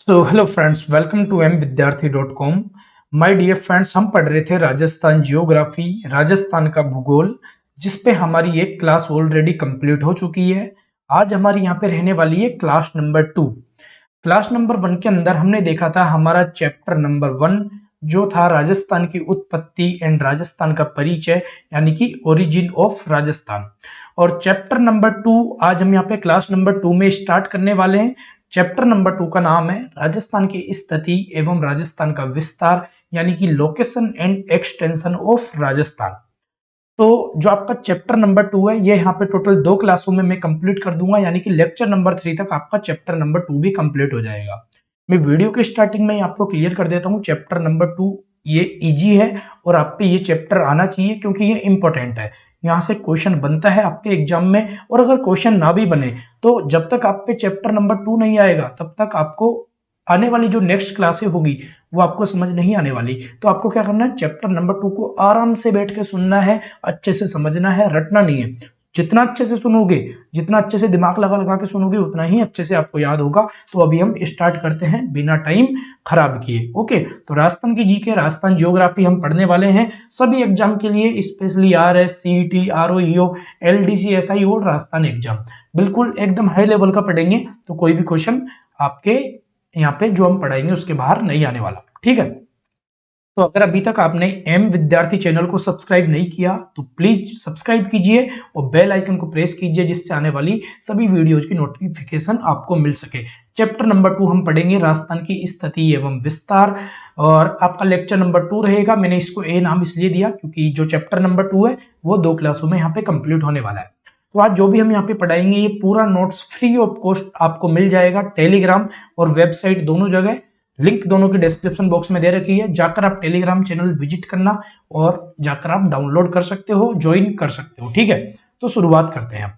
So hello friends, welcome to mvidyarthi.com। My dear friends, हम पढ़ रहे थे राजस्थान जियोग्राफी, राजस्थान का भूगोल, जिस पे हमारी एक क्लास ऑलरेडी कंप्लीट हो चुकी है। आज हमारी यहाँ पे रहने वाली है क्लास नंबर 2। क्लास नंबर 1 के अंदर हमने देखा था हमारा चैप्टर नंबर 1 जो था राजस्थान की उत्पत्ति एंड राजस्थान का परिचय, यानी कि ओरिजिन ऑफ राजस्थान। और चैप्टर नंबर 2 आज हम यहाँ पे क्लास नंबर 2 में स्टार्ट करने वाले हैं। चैप्टर नंबर 2 का नाम है राजस्थान की स्थिति एवं राजस्थान का विस्तार, यानी कि location and extension of Rajasthan. तो जो आपका चैप्टर नंबर 2 है, ये यहाँ पे टोटल 2 क्लासों में मैं कंप्लीट कर दूंगा, यानी कि लेक्चर नंबर 3 तक आपका चैप्टर नंबर 2 भी कंप्लीट हो जाएगा। मैं वीडियो के स्टार्टिंग में आपको क्लियर कर देता हूँ, चैप्टर नंबर 2 ये इजी है और आप पे ये चैप्टर आना चाहिए क्योंकि ये इंपॉर्टेंट है। यहाँ से क्वेश्चन बनता है आपके एग्जाम में, और अगर क्वेश्चन ना भी बने तो जब तक आप पे चैप्टर नंबर 2 नहीं आएगा तब तक आपको आने वाली जो नेक्स्ट क्लासें होगी वो आपको समझ नहीं आने वाली। तो आपको क्या करना है, चैप्टर नंबर 2 को आराम से बैठ के सुनना है, अच्छे से समझना है, रटना नहीं है। जितना अच्छे से सुनोगे, जितना अच्छे से दिमाग लगा लगा के सुनोगे, उतना ही अच्छे से आपको याद होगा। तो अभी हम स्टार्ट करते हैं बिना टाइम खराब किए। ओके, तो राजस्थान की जीके, राजस्थान जियोग्राफी हम पढ़ने वाले हैं सभी एग्जाम के लिए, specially RS, CET, RO, LDC, SI और राजस्थान एग्जाम। बिल्कुल एकदम हाई लेवल का पढ़ेंगे, तो कोई भी क्वेश्चन आपके यहाँ पे जो हम पढ़ाएंगे उसके बाहर नहीं आने वाला। ठीक है, तो अगर अभी तक आपने एम विद्यार्थी चैनल को सब्सक्राइब नहीं किया तो प्लीज सब्सक्राइब कीजिए और बेल आइकन को प्रेस कीजिए, जिससे आने वाली सभी वीडियोज की नोटिफिकेशन आपको मिल सके। चैप्टर नंबर 2 हम पढ़ेंगे राजस्थान की स्थिति एवं विस्तार, और आपका लेक्चर नंबर 2 रहेगा। मैंने इसको ए नाम इसलिए दिया क्योंकि जो चैप्टर नंबर 2 है वो 2 क्लासों में यहाँ पे कंप्लीट होने वाला है। तो आज जो भी हम यहाँ पे पढ़ाएंगे ये पूरा नोट्स फ्री ऑफ कॉस्ट आपको मिल जाएगा, टेलीग्राम और वेबसाइट दोनों जगह। लिंक दोनों की डिस्क्रिप्शन बॉक्स में दे रखी है, जाकर आप टेलीग्राम चैनल विजिट करना और जाकर आप डाउनलोड कर सकते हो, ज्वाइन कर सकते हो। ठीक है, तो शुरुआत करते हैं।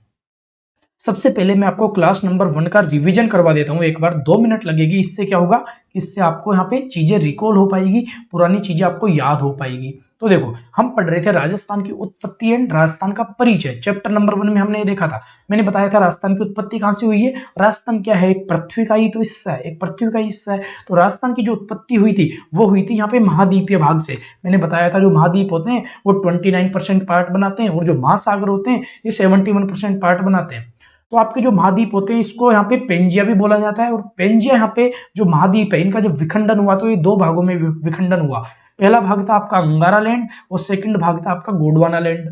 सबसे पहले मैं आपको क्लास नंबर 1 का रिवीजन करवा देता हूं एक बार, 2 मिनट लगेगी। इससे क्या होगा, इससे आपको यहाँ पे चीजें रिकॉल हो पाएगी, पुरानी चीजें आपको याद हो पाएगी। तो देखो, हम पढ़ रहे थे राजस्थान की उत्पत्ति एंड राजस्थान का परिचय। चैप्टर नंबर 1 में हमने ये देखा था, मैंने बताया था राजस्थान की उत्पत्ति कहां से हुई है। राजस्थान क्या है, एक पृथ्वी का ही तो हिस्सा है, एक पृथ्वी का हिस्सा है। तो राजस्थान की जो उत्पत्ति हुई थी वो हुई थी यहाँ पे महाद्वीपीय भाग से। मैंने बताया था जो महाद्वीप होते हैं वो 29% पार्ट बनाते हैं, और जो महासागर होते हैं ये 71% पार्ट बनाते हैं। तो आपके जो महाद्वीप होते हैं इसको यहाँ पे पेंजिया भी बोला जाता है, और पेंजिया यहाँ पे जो महाद्वीप है इनका जब विखंडन हुआ तो ये 2 भागों में विखंडन हुआ। पहला भाग था आपका अंगारा लैंड और सेकंड भाग था आपका गोंडवाना लैंड।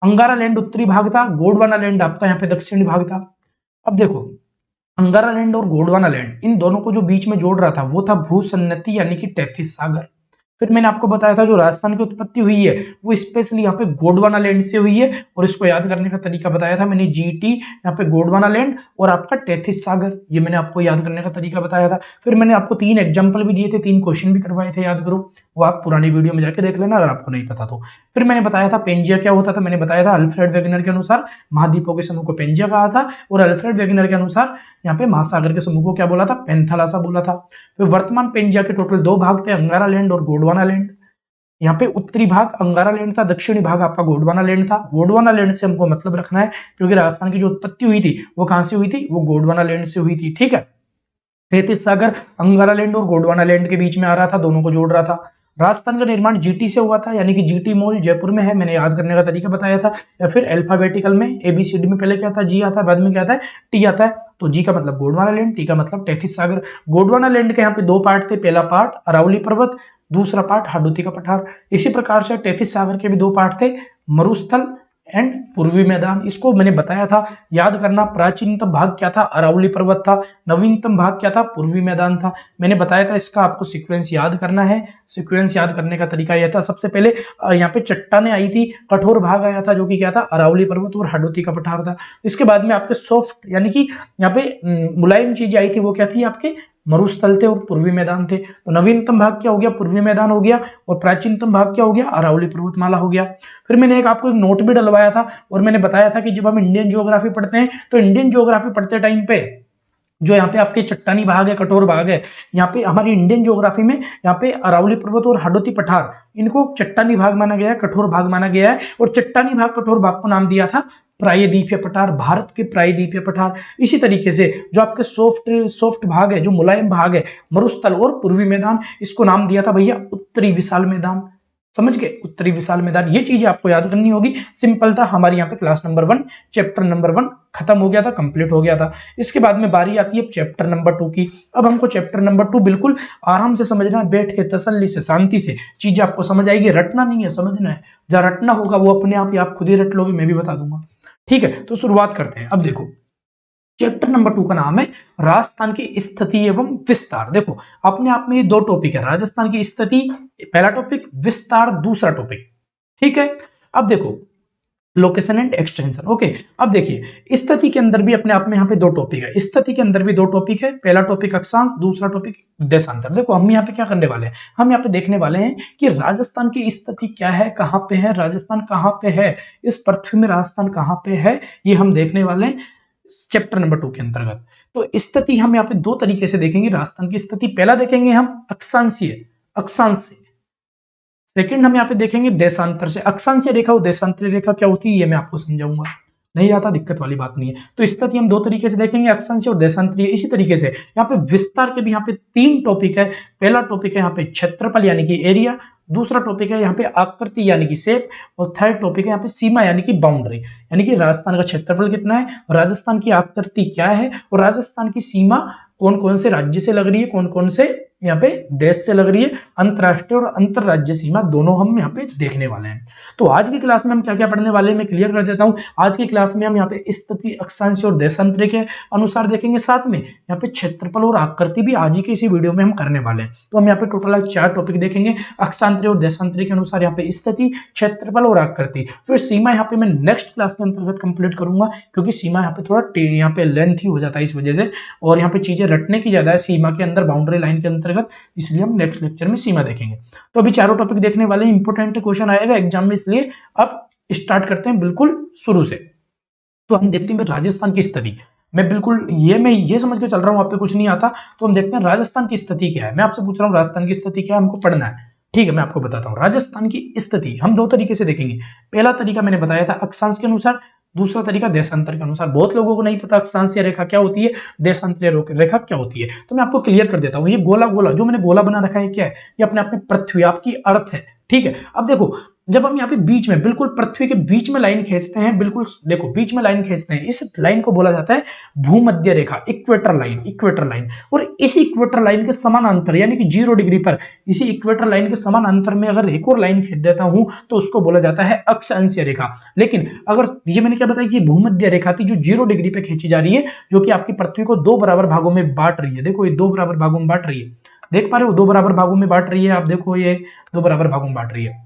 अंगारा लैंड उत्तरी भाग था, गोंडवाना लैंड आपका यहाँ पे दक्षिणी भाग था। अब देखो, अंगारा लैंड और गोंडवाना लैंड इन दोनों को जो बीच में जोड़ रहा था वो था भूसन्नति, यानी कि 33 सागर। फिर मैंने आपको बताया था जो राजस्थान की उत्पत्ति हुई है वो स्पेशली यहाँ पे गोंडवाना लैंड से हुई है, और इसको याद करने का तरीका बताया था मैंने, GT यहाँ पे गोंडवाना लैंड और आपका 33 सागर, ये मैंने आपको याद करने का तरीका बताया था। फिर मैंने आपको 3 एग्जाम्पल भी दिए थे, 3 क्वेश्चन भी करवाए थे, याद करो, वो आप पुरानी वीडियो में जाके देख लेना अगर आपको नहीं पता तो। फिर मैंने बताया था पेंजिया क्या होता था, मैंने बताया था अल्फ्रेड वेगनर के अनुसार महाद्वीपों के समूह को पेंजिया कहा था, और अल्फ्रेड वेगनर के अनुसार यहाँ पे महासागर के समूह को क्या बोला था, पेंथालासा बोला था। फिर वर्तमान पेंजिया के टोटल 2 भाग थे, अंगारा लैंड और गोंडवाना लैंड। यहाँ पे उत्तरी भाग अंगारा लैंड था, दक्षिणी भाग आपका गोंडवाना लैंड था। गोंडवाना लैंड से हमको मतलब रखना है क्योंकि राजस्थान की जो उत्पत्ति हुई थी वो कहां से हुई थी, वो गोंडवाना लैंड से हुई थी। ठीक है, 33 सागर अंगारा लैंड और गोंडवाना लैंड के बीच में आ रहा था, दोनों को जोड़ रहा था। राजस्थान का निर्माण GT से हुआ था, यानी कि GT मॉल जयपुर में है, मैंने याद करने का तरीका बताया था। या फिर अल्फाबेटिकल में ABCD में पहले क्या था, G आता है, बाद में क्या आता है, T आता है। तो G का मतलब गोंडवाना लैंड, T का मतलब 33 सागर। गोंडवाना लैंड के यहाँ पे 2 पार्ट थे, पहला पार्ट अरावली पर्वत, दूसरा पार्ट हाडोती का पठार। इसी प्रकार से 33 सागर के भी 2 पार्ट थे, मरुस्थल एंड पूर्वी मैदान। इसको मैंने बताया था, याद करना। प्राचीनतम भाग क्या था, अरावली पर्वत था। नवीनतम भाग क्या था, पूर्वी मैदान था। मैंने बताया था इसका आपको सीक्वेंस याद करना है। सीक्वेंस याद करने का तरीका यह था, सबसे पहले यहाँ पे चट्टानें आई थी, कठोर भाग आया था जो कि क्या था, अरावली पर्वत और हाडोती का पठार था। इसके बाद में आपके सॉफ्ट यानी कि यहाँ पे मुलायम चीज आई थी, वो क्या थी, आपके मरुस्थल थे और पूर्वी मैदान थे। तो नवीनतम भाग क्या हो गया, पूर्वी मैदान हो गया, और प्राचीनतम भाग क्या हो गया, अरावली पर्वतमाला हो गया। फिर मैंने आपको एक नोट भी डलवाया था, और मैंने बताया था कि जब हम इंडियन ज्योग्राफी पढ़ते हैं तो इंडियन ज्योग्राफी पढ़ते टाइम पे जो यहाँ पे आपके चट्टानी भाग है, कठोर भाग है, यहाँ पे हमारी इंडियन ज्योग्राफी में यहाँ पे अरावली पर्वत और हाडोती पठार, इनको चट्टानी भाग माना गया है, कठोर भाग माना गया है। और चट्टानी भाग, कठोर भाग को नाम दिया था प्रायद्वीपीय पठार, भारत के प्रायद्वीपीय पठार। इसी तरीके से जो आपके सॉफ्ट भाग है, जो मुलायम भाग है, मरुस्थल और पूर्वी मैदान, इसको नाम दिया था भैया उत्तरी विशाल मैदान। समझ गए, उत्तरी विशाल मैदान। ये चीजें आपको याद करनी होगी। सिंपल था, हमारी यहाँ पे क्लास नंबर 1 चैप्टर नंबर 1 खत्म हो गया था, कंप्लीट हो गया था। इसके बाद में बारी आती है चैप्टर नंबर 2 की। अब हमको चैप्टर नंबर 2 बिल्कुल आराम से समझना है, बैठ के तसल्ली से, शांति से चीजें आपको समझ आएगी। रटना नहीं है, समझना है। जहाँ रटना होगा वो अपने आप ही आप खुद ही रट लोगे, मैं भी बता दूंगा। ठीक है, तो शुरुआत करते हैं। अब देखो, चैप्टर नंबर 2 का नाम है राजस्थान की स्थिति एवं विस्तार। देखो, अपने आप में ये दो टॉपिक है, राजस्थान की स्थिति पहला टॉपिक, विस्तार दूसरा टॉपिक। ठीक है, अब देखो लोकेशन एंड एक्सटेंशन। ओके, अब देखिए स्थिति के अंदर भी अपने आप में यहाँ पे दो टॉपिक है, स्थिति के अंदर भी दो टॉपिक है। पहला टॉपिक अक्षांश, दूसरा टॉपिक देशांतर। देखो हम यहाँ पे क्या करने वाले हैं, हम यहाँ पे देखने वाले हैं कि राजस्थान की स्थिति क्या है, कहाँ पे है राजस्थान, कहाँ पे है इस पृथ्वी में राजस्थान, कहाँ पे है, ये हम देखने वाले हैं चैप्टर नंबर 2 के अंतर्गत। तो स्थिति हम यहाँ पे दो तरीके से देखेंगे राजस्थान की स्थिति। पहला देखेंगे हम अक्षांशीय, अक्षांश से। सेकंड हम यहाँ पे देखेंगे देशांतर से। अक्षांशीय रेखा और देशांतरीय रेखा क्या होती है ये मैं आपको समझाऊंगा, नहीं आता दिक्कत वाली बात नहीं है। तो स्थिति हम दो तरीके से देखेंगे, अक्षांशीय और देशांतरीय। इसी तरीके से यहाँ पे विस्तार के भी यहाँ पे 3 टॉपिक है। पहला टॉपिक है यहाँ पे क्षेत्रफल यानी कि एरिया, दूसरा टॉपिक है यहाँ पे आकृति यानी कि शेप, और थर्ड टॉपिक है यहाँ पे सीमा यानी कि बाउंड्री, यानी कि राजस्थान का क्षेत्रफल कितना है, राजस्थान की आकृति क्या है, और राजस्थान की सीमा कौन कौन से राज्य से लग रही है, कौन कौन से यहाँ पे देश से लग रही है, अंतरराष्ट्रीय और अंतरराज्य सीमा दोनों हम यहाँ पे देखने वाले हैं। तो आज की क्लास में हम क्या क्या पढ़ने वाले हैं मैं क्लियर कर देता हूँ। आज की क्लास में हम यहाँ पे स्थिति, अक्षांश और देशांतर के अनुसार देखेंगे, साथ में यहाँ पे क्षेत्रफल और आकृति भी आज ही की इसी वीडियो में हम करने वाले हैं। तो हम यहाँ पे टोटल 4 टॉपिक देखेंगे, अक्षांतरीय और देशांतरीय के अनुसार यहाँ पे स्थिति, क्षेत्रफल और आकृति। फिर सीमा यहाँ पे मैं नेक्स्ट क्लास के अंतर्गत कंप्लीट करूंगा, क्योंकि सीमा यहाँ पे थोड़ा यहाँ पे लेंथी हो जाता है इस वजह से, और यहाँ पे चीजें रटने की ज्यादा है सीमा के अंदर, बाउंड्री लाइन के अंतर्गत, इसलिए हम नेक्स्ट लेक्चर में सीमा देखेंगे। तो अभी चारों टॉपिक देखने वाले, इंपोर्टेंट क्वेश्चन आएगा एग्जाम में, इसलिए अब स्टार्ट करते हैं बिल्कुल शुरू से। तो हम देखते हैं राजस्थान की स्थिति। मैं ये समझ के चल रहा हूं, आप पे कुछ नहीं आता, तो हम देखते हैं राजस्थान की स्थिति क्या है। मैं आपसे पूछ रहा हूं राजस्थान की स्थिति क्या है, हमको पढ़ना है। ठीक है, मैं आपको बताता हूं राजस्थान की स्थिति हम दो तरीके से देखेंगे। पहला तरीका मैंने बताया था अक्षांश के अनुसार, दूसरा तरीका देशांतर के अनुसार। बहुत लोगों को नहीं पता अक्षांशीय रेखा क्या होती है, देशांतरीय रेखा क्या होती है, तो मैं आपको क्लियर कर देता हूं। ये गोला गोला जो मैंने गोला बना रखा है क्या है, ये अपने आप में पृथ्वी आपकी अर्थ है। ठीक है, अब देखो जब हम यहाँ पे बीच में, बिल्कुल पृथ्वी के बीच में लाइन खींचते हैं, बिल्कुल देखो बीच में लाइन खींचते हैं, इस लाइन को बोला जाता है भूमध्य रेखा, इक्वेटर लाइन, इक्वेटर लाइन। और इस इक्वेटर लाइन के समानांतर यानी कि 0 डिग्री पर, इसी इक्वेटर लाइन के समानांतर में अगर एक और लाइन खींच देता हूं तो उसको बोला जाता है अक्षांशीय रेखा। लेकिन अगर ये मैंने क्या बताया कि भूमध्य रेखा थी जो 0 डिग्री पे खींची जा रही है, जो कि आपकी पृथ्वी को 2 बराबर भागों में बांट रही है। देखो ये 2 बराबर भागों में बांट रही है, देख पा रहे हो 2 बराबर भागों में बांट रही है, आप देखो ये 2 बराबर भागों में बांट रही है।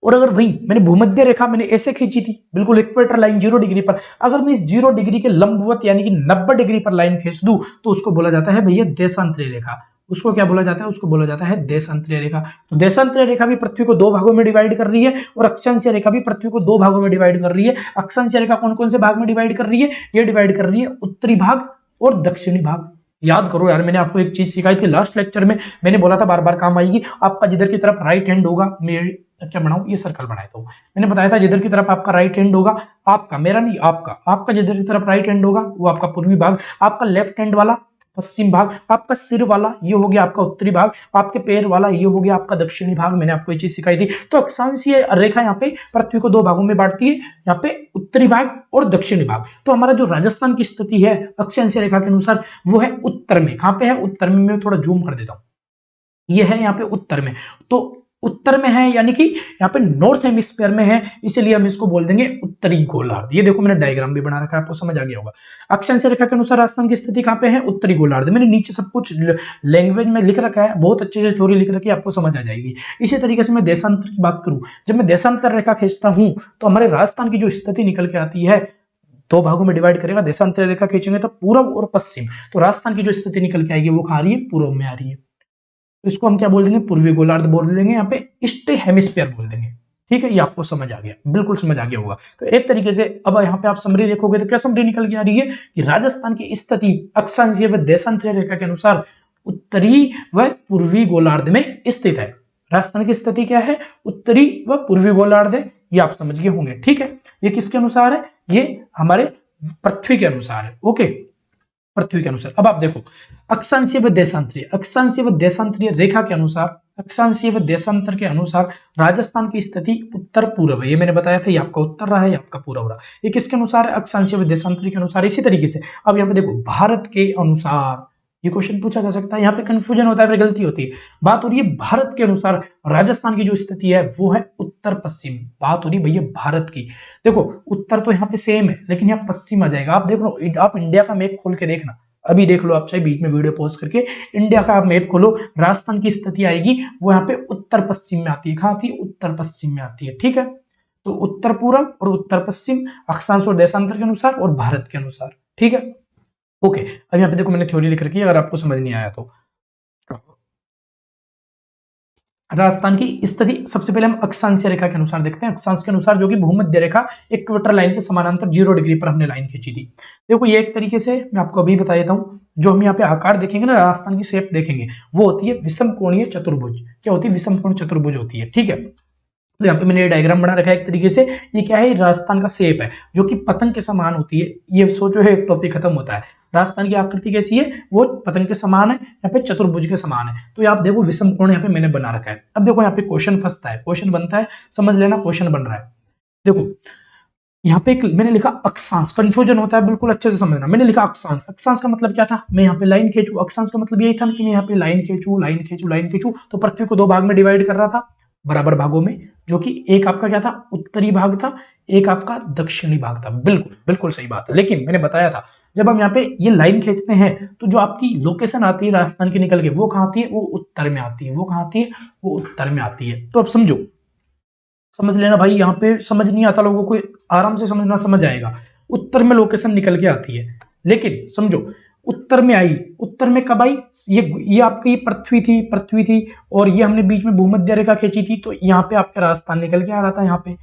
और अगर वही मैंने भूमध्य रेखा मैंने ऐसे खींची थी, बिल्कुल इक्वेटर लाइन 0 डिग्री पर, अगर मैं इस 0 डिग्री के लंबवत यानी कि 90 डिग्री पर लाइन खींच दूं तो उसको बोला जाता है भैया देशांतरीय रेखा। उसको क्या बोला जाता है, उसको बोला जाता है देशांतरीय रेखा। तो देशांतरीय रेखा भी पृथ्वी को 2 भागों में डिवाइड कर रही है, और अक्षांशीय रेखा भी पृथ्वी को 2 भागों में डिवाइड कर रही है। अक्षांशीय रेखा कौन कौन से भाग में डिवाइड कर रही है, ये डिवाइड कर रही है उत्तरी भाग और दक्षिणी भाग। याद करो यार, मैंने आपको एक चीज सिखाई थी लास्ट लेक्चर में, मैंने बोला था बार बार काम आएगी। आपका जिधर की तरफ राइट हैंड होगा, मैं क्या बनाऊं, ये सर्कल बनाया था, मैंने बताया था जिधर की तरफ आपका राइट हैंड होगा, आपका, मेरा नहीं आपका जिधर की तरफ राइट हैंड होगा वो आपका पूर्वी भाग, आपका लेफ्ट हैंड वाला पश्चिम भाग, आपका सिर वाला ये हो गया आपका उत्तरी भाग, आपके पैर वाला ये हो गया आपका दक्षिणी भाग। मैंने आपको ये चीज सिखाई थी। तो अक्षांशीय रेखा यहाँ पे पृथ्वी को 2 भागों में बांटती है, यहाँ पे उत्तरी भाग और दक्षिणी भाग। तो हमारा जो राजस्थान की स्थिति है अक्षांशीय रेखा के अनुसार वो है उत्तर में। कहां पे है, उत्तर में। मैं थोड़ा जूम कर देता हूं, ये है यहाँ पे उत्तर में, तो उत्तर में है यानी कि यहाँ पे नॉर्थ हेमिस्फीयर में है, इसलिए हम इसको बोल देंगे उत्तरी गोलार्ध। ये देखो मैंने डायग्राम भी बना रखा है, आपको समझ आ गया होगा। अक्षांशीय रेखा के अनुसार राजस्थान की स्थिति कहाँ पे है, उत्तरी गोलार्ध। मैंने नीचे सब कुछ लैंग्वेज में लिख रखा है, बहुत अच्छे से थ्योरी लिख रखी है, आपको समझ आ जाएगी। इसी तरीके से मैं देशांतर की बात करूं, जब मैं देशांतर रेखा खींचता हूं तो हमारे राजस्थान की जो स्थिति निकल के आती है, 2 भागों में डिवाइड करेगा, देशांतर रेखा खींचेंगे तो पूर्व और पश्चिम, तो राजस्थान की जो स्थिति निकल के आएगी वो कहाँ आ रही है, पूर्व में आ रही है। तो इसको हम क्या बोल देंगे, पूर्वी गोलार्ध बोल देंगे, यहाँ पे ईस्ट हेमिस्फीयर बोल देंगे। ठीक है, ये आपको समझ आ गया, बिल्कुल समझ आ गया होगा। तो एक तरीके से अब यहाँ पे आप समरी देखोगे तो क्या समरी निकल के आ रही है कि राजस्थान की स्थिति अक्षांशीय व देशांतरीय रेखा के अनुसार उत्तरी व पूर्वी गोलार्ध में स्थित है। राजस्थान की स्थिति क्या है? उत्तरी व पूर्वी गोलार्ध है, ये आप समझ गए होंगे। ठीक है, ये किसके अनुसार है? ये हमारे पृथ्वी के अनुसार है। ओके, पृथ्वी के अनुसार। अब आप देखो अक्षांशीय व देशांतरीय रेखा के अनुसार, अक्षांशीय व देशांतर के अनुसार राजस्थान की स्थिति उत्तर पूर्व है। ये मैंने बताया था, ये आपका उत्तर रहा है, ये आपका पूर्व रहा। ये किसके अनुसार है? अक्षांशीय व देशांतरीय के अनुसार। इसी तरीके से अब यहाँ पे देखो भारत के अनुसार, ये क्वेश्चन पूछा जा सकता है, यहाँ पे कंफ्यूजन होता है, फिर गलती होती है। बात हो रही है भारत के अनुसार राजस्थान की जो स्थिति है वो है उत्तर पश्चिम। बात हो रही है भैया भारत की। देखो उत्तर तो यहाँ पे सेम है, लेकिन यहाँ पश्चिम आ जाएगा। आप देख लो, आप इंडिया का मैप खोल के देखना, अभी देख लो आप, चाहे बीच में वीडियो पॉज करके इंडिया का आप मैप खोलो, राजस्थान की स्थिति आएगी वो यहाँ पे उत्तर पश्चिम में आती है। कहाँ आती है? उत्तर पश्चिम में आती है। ठीक है, तो उत्तर पूर्व और उत्तर पश्चिम अक्षांश और देशांतर के अनुसार और भारत के अनुसार। ठीक है, ओके। अब यहाँ पे देखो मैंने थ्योरी लिख रखी है, अगर आपको समझ नहीं आया तो। राजस्थान की स्थिति सबसे पहले हम अक्षांशीय रेखा के अनुसार देखते हैं। अक्षांश के अनुसार जो कि भूमध्य रेखा इक्वेटर लाइन के समानांतर 0 डिग्री पर हमने लाइन खींची थी। देखो ये एक तरीके से मैं आपको अभी बता देता हूँ, जो हम यहाँ पे आकार देखेंगे ना, राजस्थान की शेप देखेंगे, वो होती है विषम कोणीय चतुर्भुज। क्या होती है? विषम कोण चतुर्भुज होती है। ठीक है, तो यहाँ पे मैंने ये डायग्राम बना रखा है एक तरीके से। ये क्या है? राजस्थान का शेप है, जो कि पतंग के समान होती है। ये सोचो है, एक टॉपिक खत्म होता है। राजस्थान की आकृति कैसी है? वो पतंग के समान है, यहाँ पे चतुर्भुज के समान है। तो आप देखो विषम कोण यहाँ पे मैंने बना रखा है। अब देखो यहाँ पे क्वेश्चन फंसता है, क्वेश्चन बनता है, समझ लेना क्वेश्चन बन रहा है। देखो यहाँ पे मैंने लिखा अक्षांश, कंफ्यूजन होता है, बिल्कुल अच्छे से समझना। मैंने लिखा अक्षांश, अक्षांश का मतलब क्या था? मैं यहाँ पे लाइन खींचू। अक्षांश का मतलब यही था कि मैं यहाँ पे लाइन खींचू, लाइन खींचू, लाइन खींचू, तो पृथ्वी को 2 भाग में डिवाइड कर रहा था, बराबर भागों में, जो कि एक आपका क्या था? उत्तरी भाग था, एक आपका दक्षिणी भाग था। बिल्कुल बिल्कुल सही बात है। लेकिन मैंने बताया था, जब हम यहाँ पे ये लाइन खींचते हैं तो जो आपकी लोकेशन आती है राजस्थान की निकल के, वो कहाँ आती है? वो उत्तर में आती है। वो कहाँ आती है? वो उत्तर में आती है। तो अब समझो, समझ लेना भाई, यहाँ पे समझ नहीं आता लोगों को, आराम से समझना, समझ आएगा। उत्तर में लोकेशन निकल के आती है, लेकिन समझो उत्तर में आई, उत्तर में कब आई? ये आपकी पृथ्वी थी, पृथ्वी थी, और ये हमने बीच में भूमध्य रेखा खींची थी, तो यहाँ पे आपका राजस्थान निकल के आ रहा था यहाँ पे।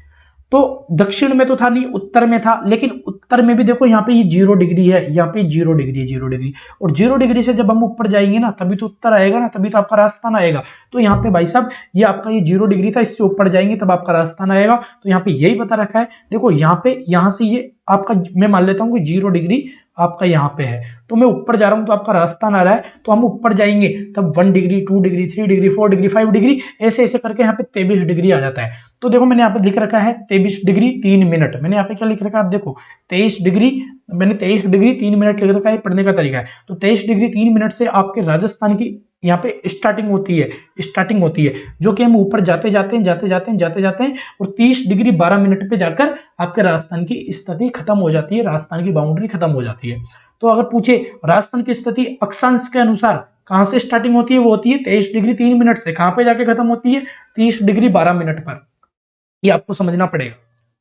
तो दक्षिण में तो था नहीं, उत्तर में था, लेकिन उत्तर में भी देखो यहाँ पे ये 0 डिग्री है, यहाँ पे 0 डिग्री है, 0 डिग्री। और 0 डिग्री से जब हम ऊपर जाएंगे ना, तभी तो उत्तर आएगा ना, तभी तो आपका राजस्थान आएगा। तो यहाँ पे भाई साहब ये आपका ये 0 डिग्री था, इससे ऊपर जाएंगे तब आपका राजस्थान आएगा। तो यहाँ पे यही बता रखा है। देखो यहाँ पे, यहाँ से ये आपका, मैं मान लेता हूँ कि 0 डिग्री आपका यहाँ पे है, तो मैं ऊपर जा रहा हूँ तो आपका राजस्थान आ रहा है, तो हम ऊपर जाएंगे तब 1 degree, 2 degree, 3 degree, 4 degree, 5 degree, ऐसे ऐसे करके यहाँ पे 23 डिग्री आ जाता है। तो देखो मैंने यहाँ पे लिख रखा है 23 डिग्री 3 मिनट। मैंने यहाँ पे क्या लिख रखा है? आप देखो 23 डिग्री, मैंने 23 डिग्री 3 मिनट लिख रखा है, पढ़ने का तरीका है। तो 23 डिग्री 3 मिनट से आपके राजस्थान की यहाँ पे स्टार्टिंग होती है, जो कि हम ऊपर जाते जाते हैं और 30 डिग्री 12 मिनट पे जाकर आपके राजस्थान की स्थिति खत्म हो जाती है, राजस्थान की बाउंड्री खत्म हो जाती है। तो अगर पूछे राजस्थान की स्थिति अक्षांश के अनुसार कहां से स्टार्टिंग होती है? वो होती है 23 डिग्री 3 मिनट से। कहां पे जाके खत्म होती है? 30 डिग्री 12 मिनट पर। ये आपको समझना पड़ेगा।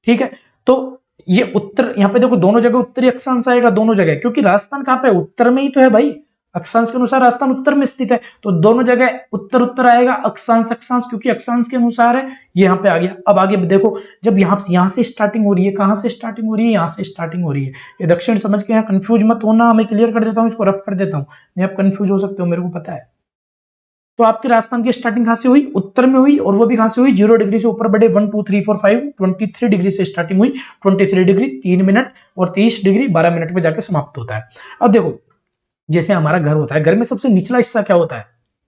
ठीक है, तो ये उत्तर, यहाँ पे देखो दोनों जगह उत्तरी अक्षांश आएगा, दोनों जगह, क्योंकि राजस्थान कहाँ पे? उत्तर में ही तो है भाई। अक्षांश के अनुसार राजस्थान उत्तर में स्थित है, तो दोनों जगह उत्तर उत्तर आएगा, अक्षांश अक्षांश, क्योंकि अक्षांश के अनुसार है। ये यहाँ पे आ गया। अब आगे देखो, जब यहाँ से स्टार्टिंग हो रही है, कहाँ से स्टार्टिंग हो रही है? यहाँ से स्टार्टिंग हो रही है। ये दक्षिण समझ के यहाँ कंफ्यूज मत होना, मैं क्लियर कर देता हूँ, इसको रफ कर देता हूँ, नहीं आप कंफ्यूज हो सकते हो, मेरे को पता है। तो आपके राजस्थान की स्टार्टिंग कहां से हुई? उत्तर में हुई, और वो भी कहां से हुई? 0 डिग्री से ऊपर बढ़े, 1 2 3 4 5 23 डिग्री से स्टार्टिंग हुई, 23 डिग्री 3 मिनट और 30 डिग्री 12 मिनट में जाकर समाप्त होता है। अब देखो, जैसे हमारा घर होता है, घर में सबसे निचला हिस्सा क्या होता है?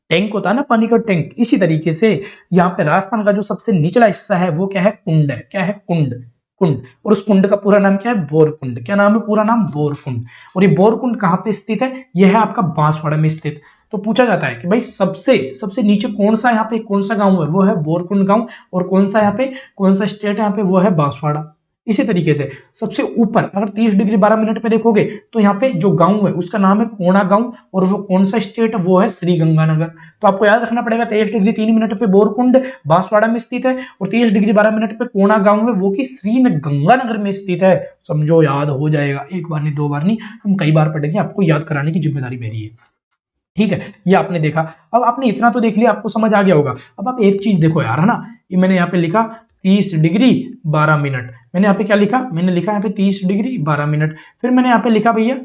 टैंक होता है ना, पानी का टैंक। इसी तरीके से यहाँ पे राजस्थान का जो सबसे निचला हिस्सा है वो क्या है? कुंड है। क्या है? कुंड। कुंड। और उस कुंड का पूरा नाम क्या है? बोरकुंड। क्या नाम है? पूरा नाम बोरकुंड। और ये बोरकुंड कहाँ पे स्थित है? यह है आपका बांसवाड़ा में स्थित। तो पूछा जाता है कि भाई सबसे सबसे नीचे कौन सा यहाँ पे, कौन सा गांव है? वो है बोरकुंड गांव। और कौन सा यहाँ पे, कौन सा स्टेट है यहाँ पे? वो है बांसवाड़ा। इसी तरीके से सबसे ऊपर अगर 30 डिग्री 12 मिनट पे देखोगे तो यहाँ पे जो गांव है उसका नाम है कोणा गांव, और वो कौन सा स्टेट है? वो है श्रीगंगानगर। तो आपको याद रखना पड़ेगा, 23 डिग्री 3 मिनट पे बोरकुंड बांसवाड़ा में स्थित है, और 30 डिग्री 12 मिनट पे कोणा गांव है, वो कि श्रीगंगानगर में स्थित है। समझो, याद हो जाएगा, एक बार नहीं, 2 बार नहीं, हम कई बार पढ़ेंगे, आपको याद कराने की जिम्मेदारी मेरी है। ठीक है, ये आपने देखा। अब आपने इतना तो देख लिया, आपको समझ आ गया होगा। अब आप एक चीज देखो यार, है ना, ये मैंने यहाँ पे लिखा 30 डिग्री 12 मिनट। मैंने यहाँ पे क्या लिखा, मैंने लिखा यहाँ पे 30 डिग्री 12 मिनट। फिर मैंने यहाँ पे लिखा भैया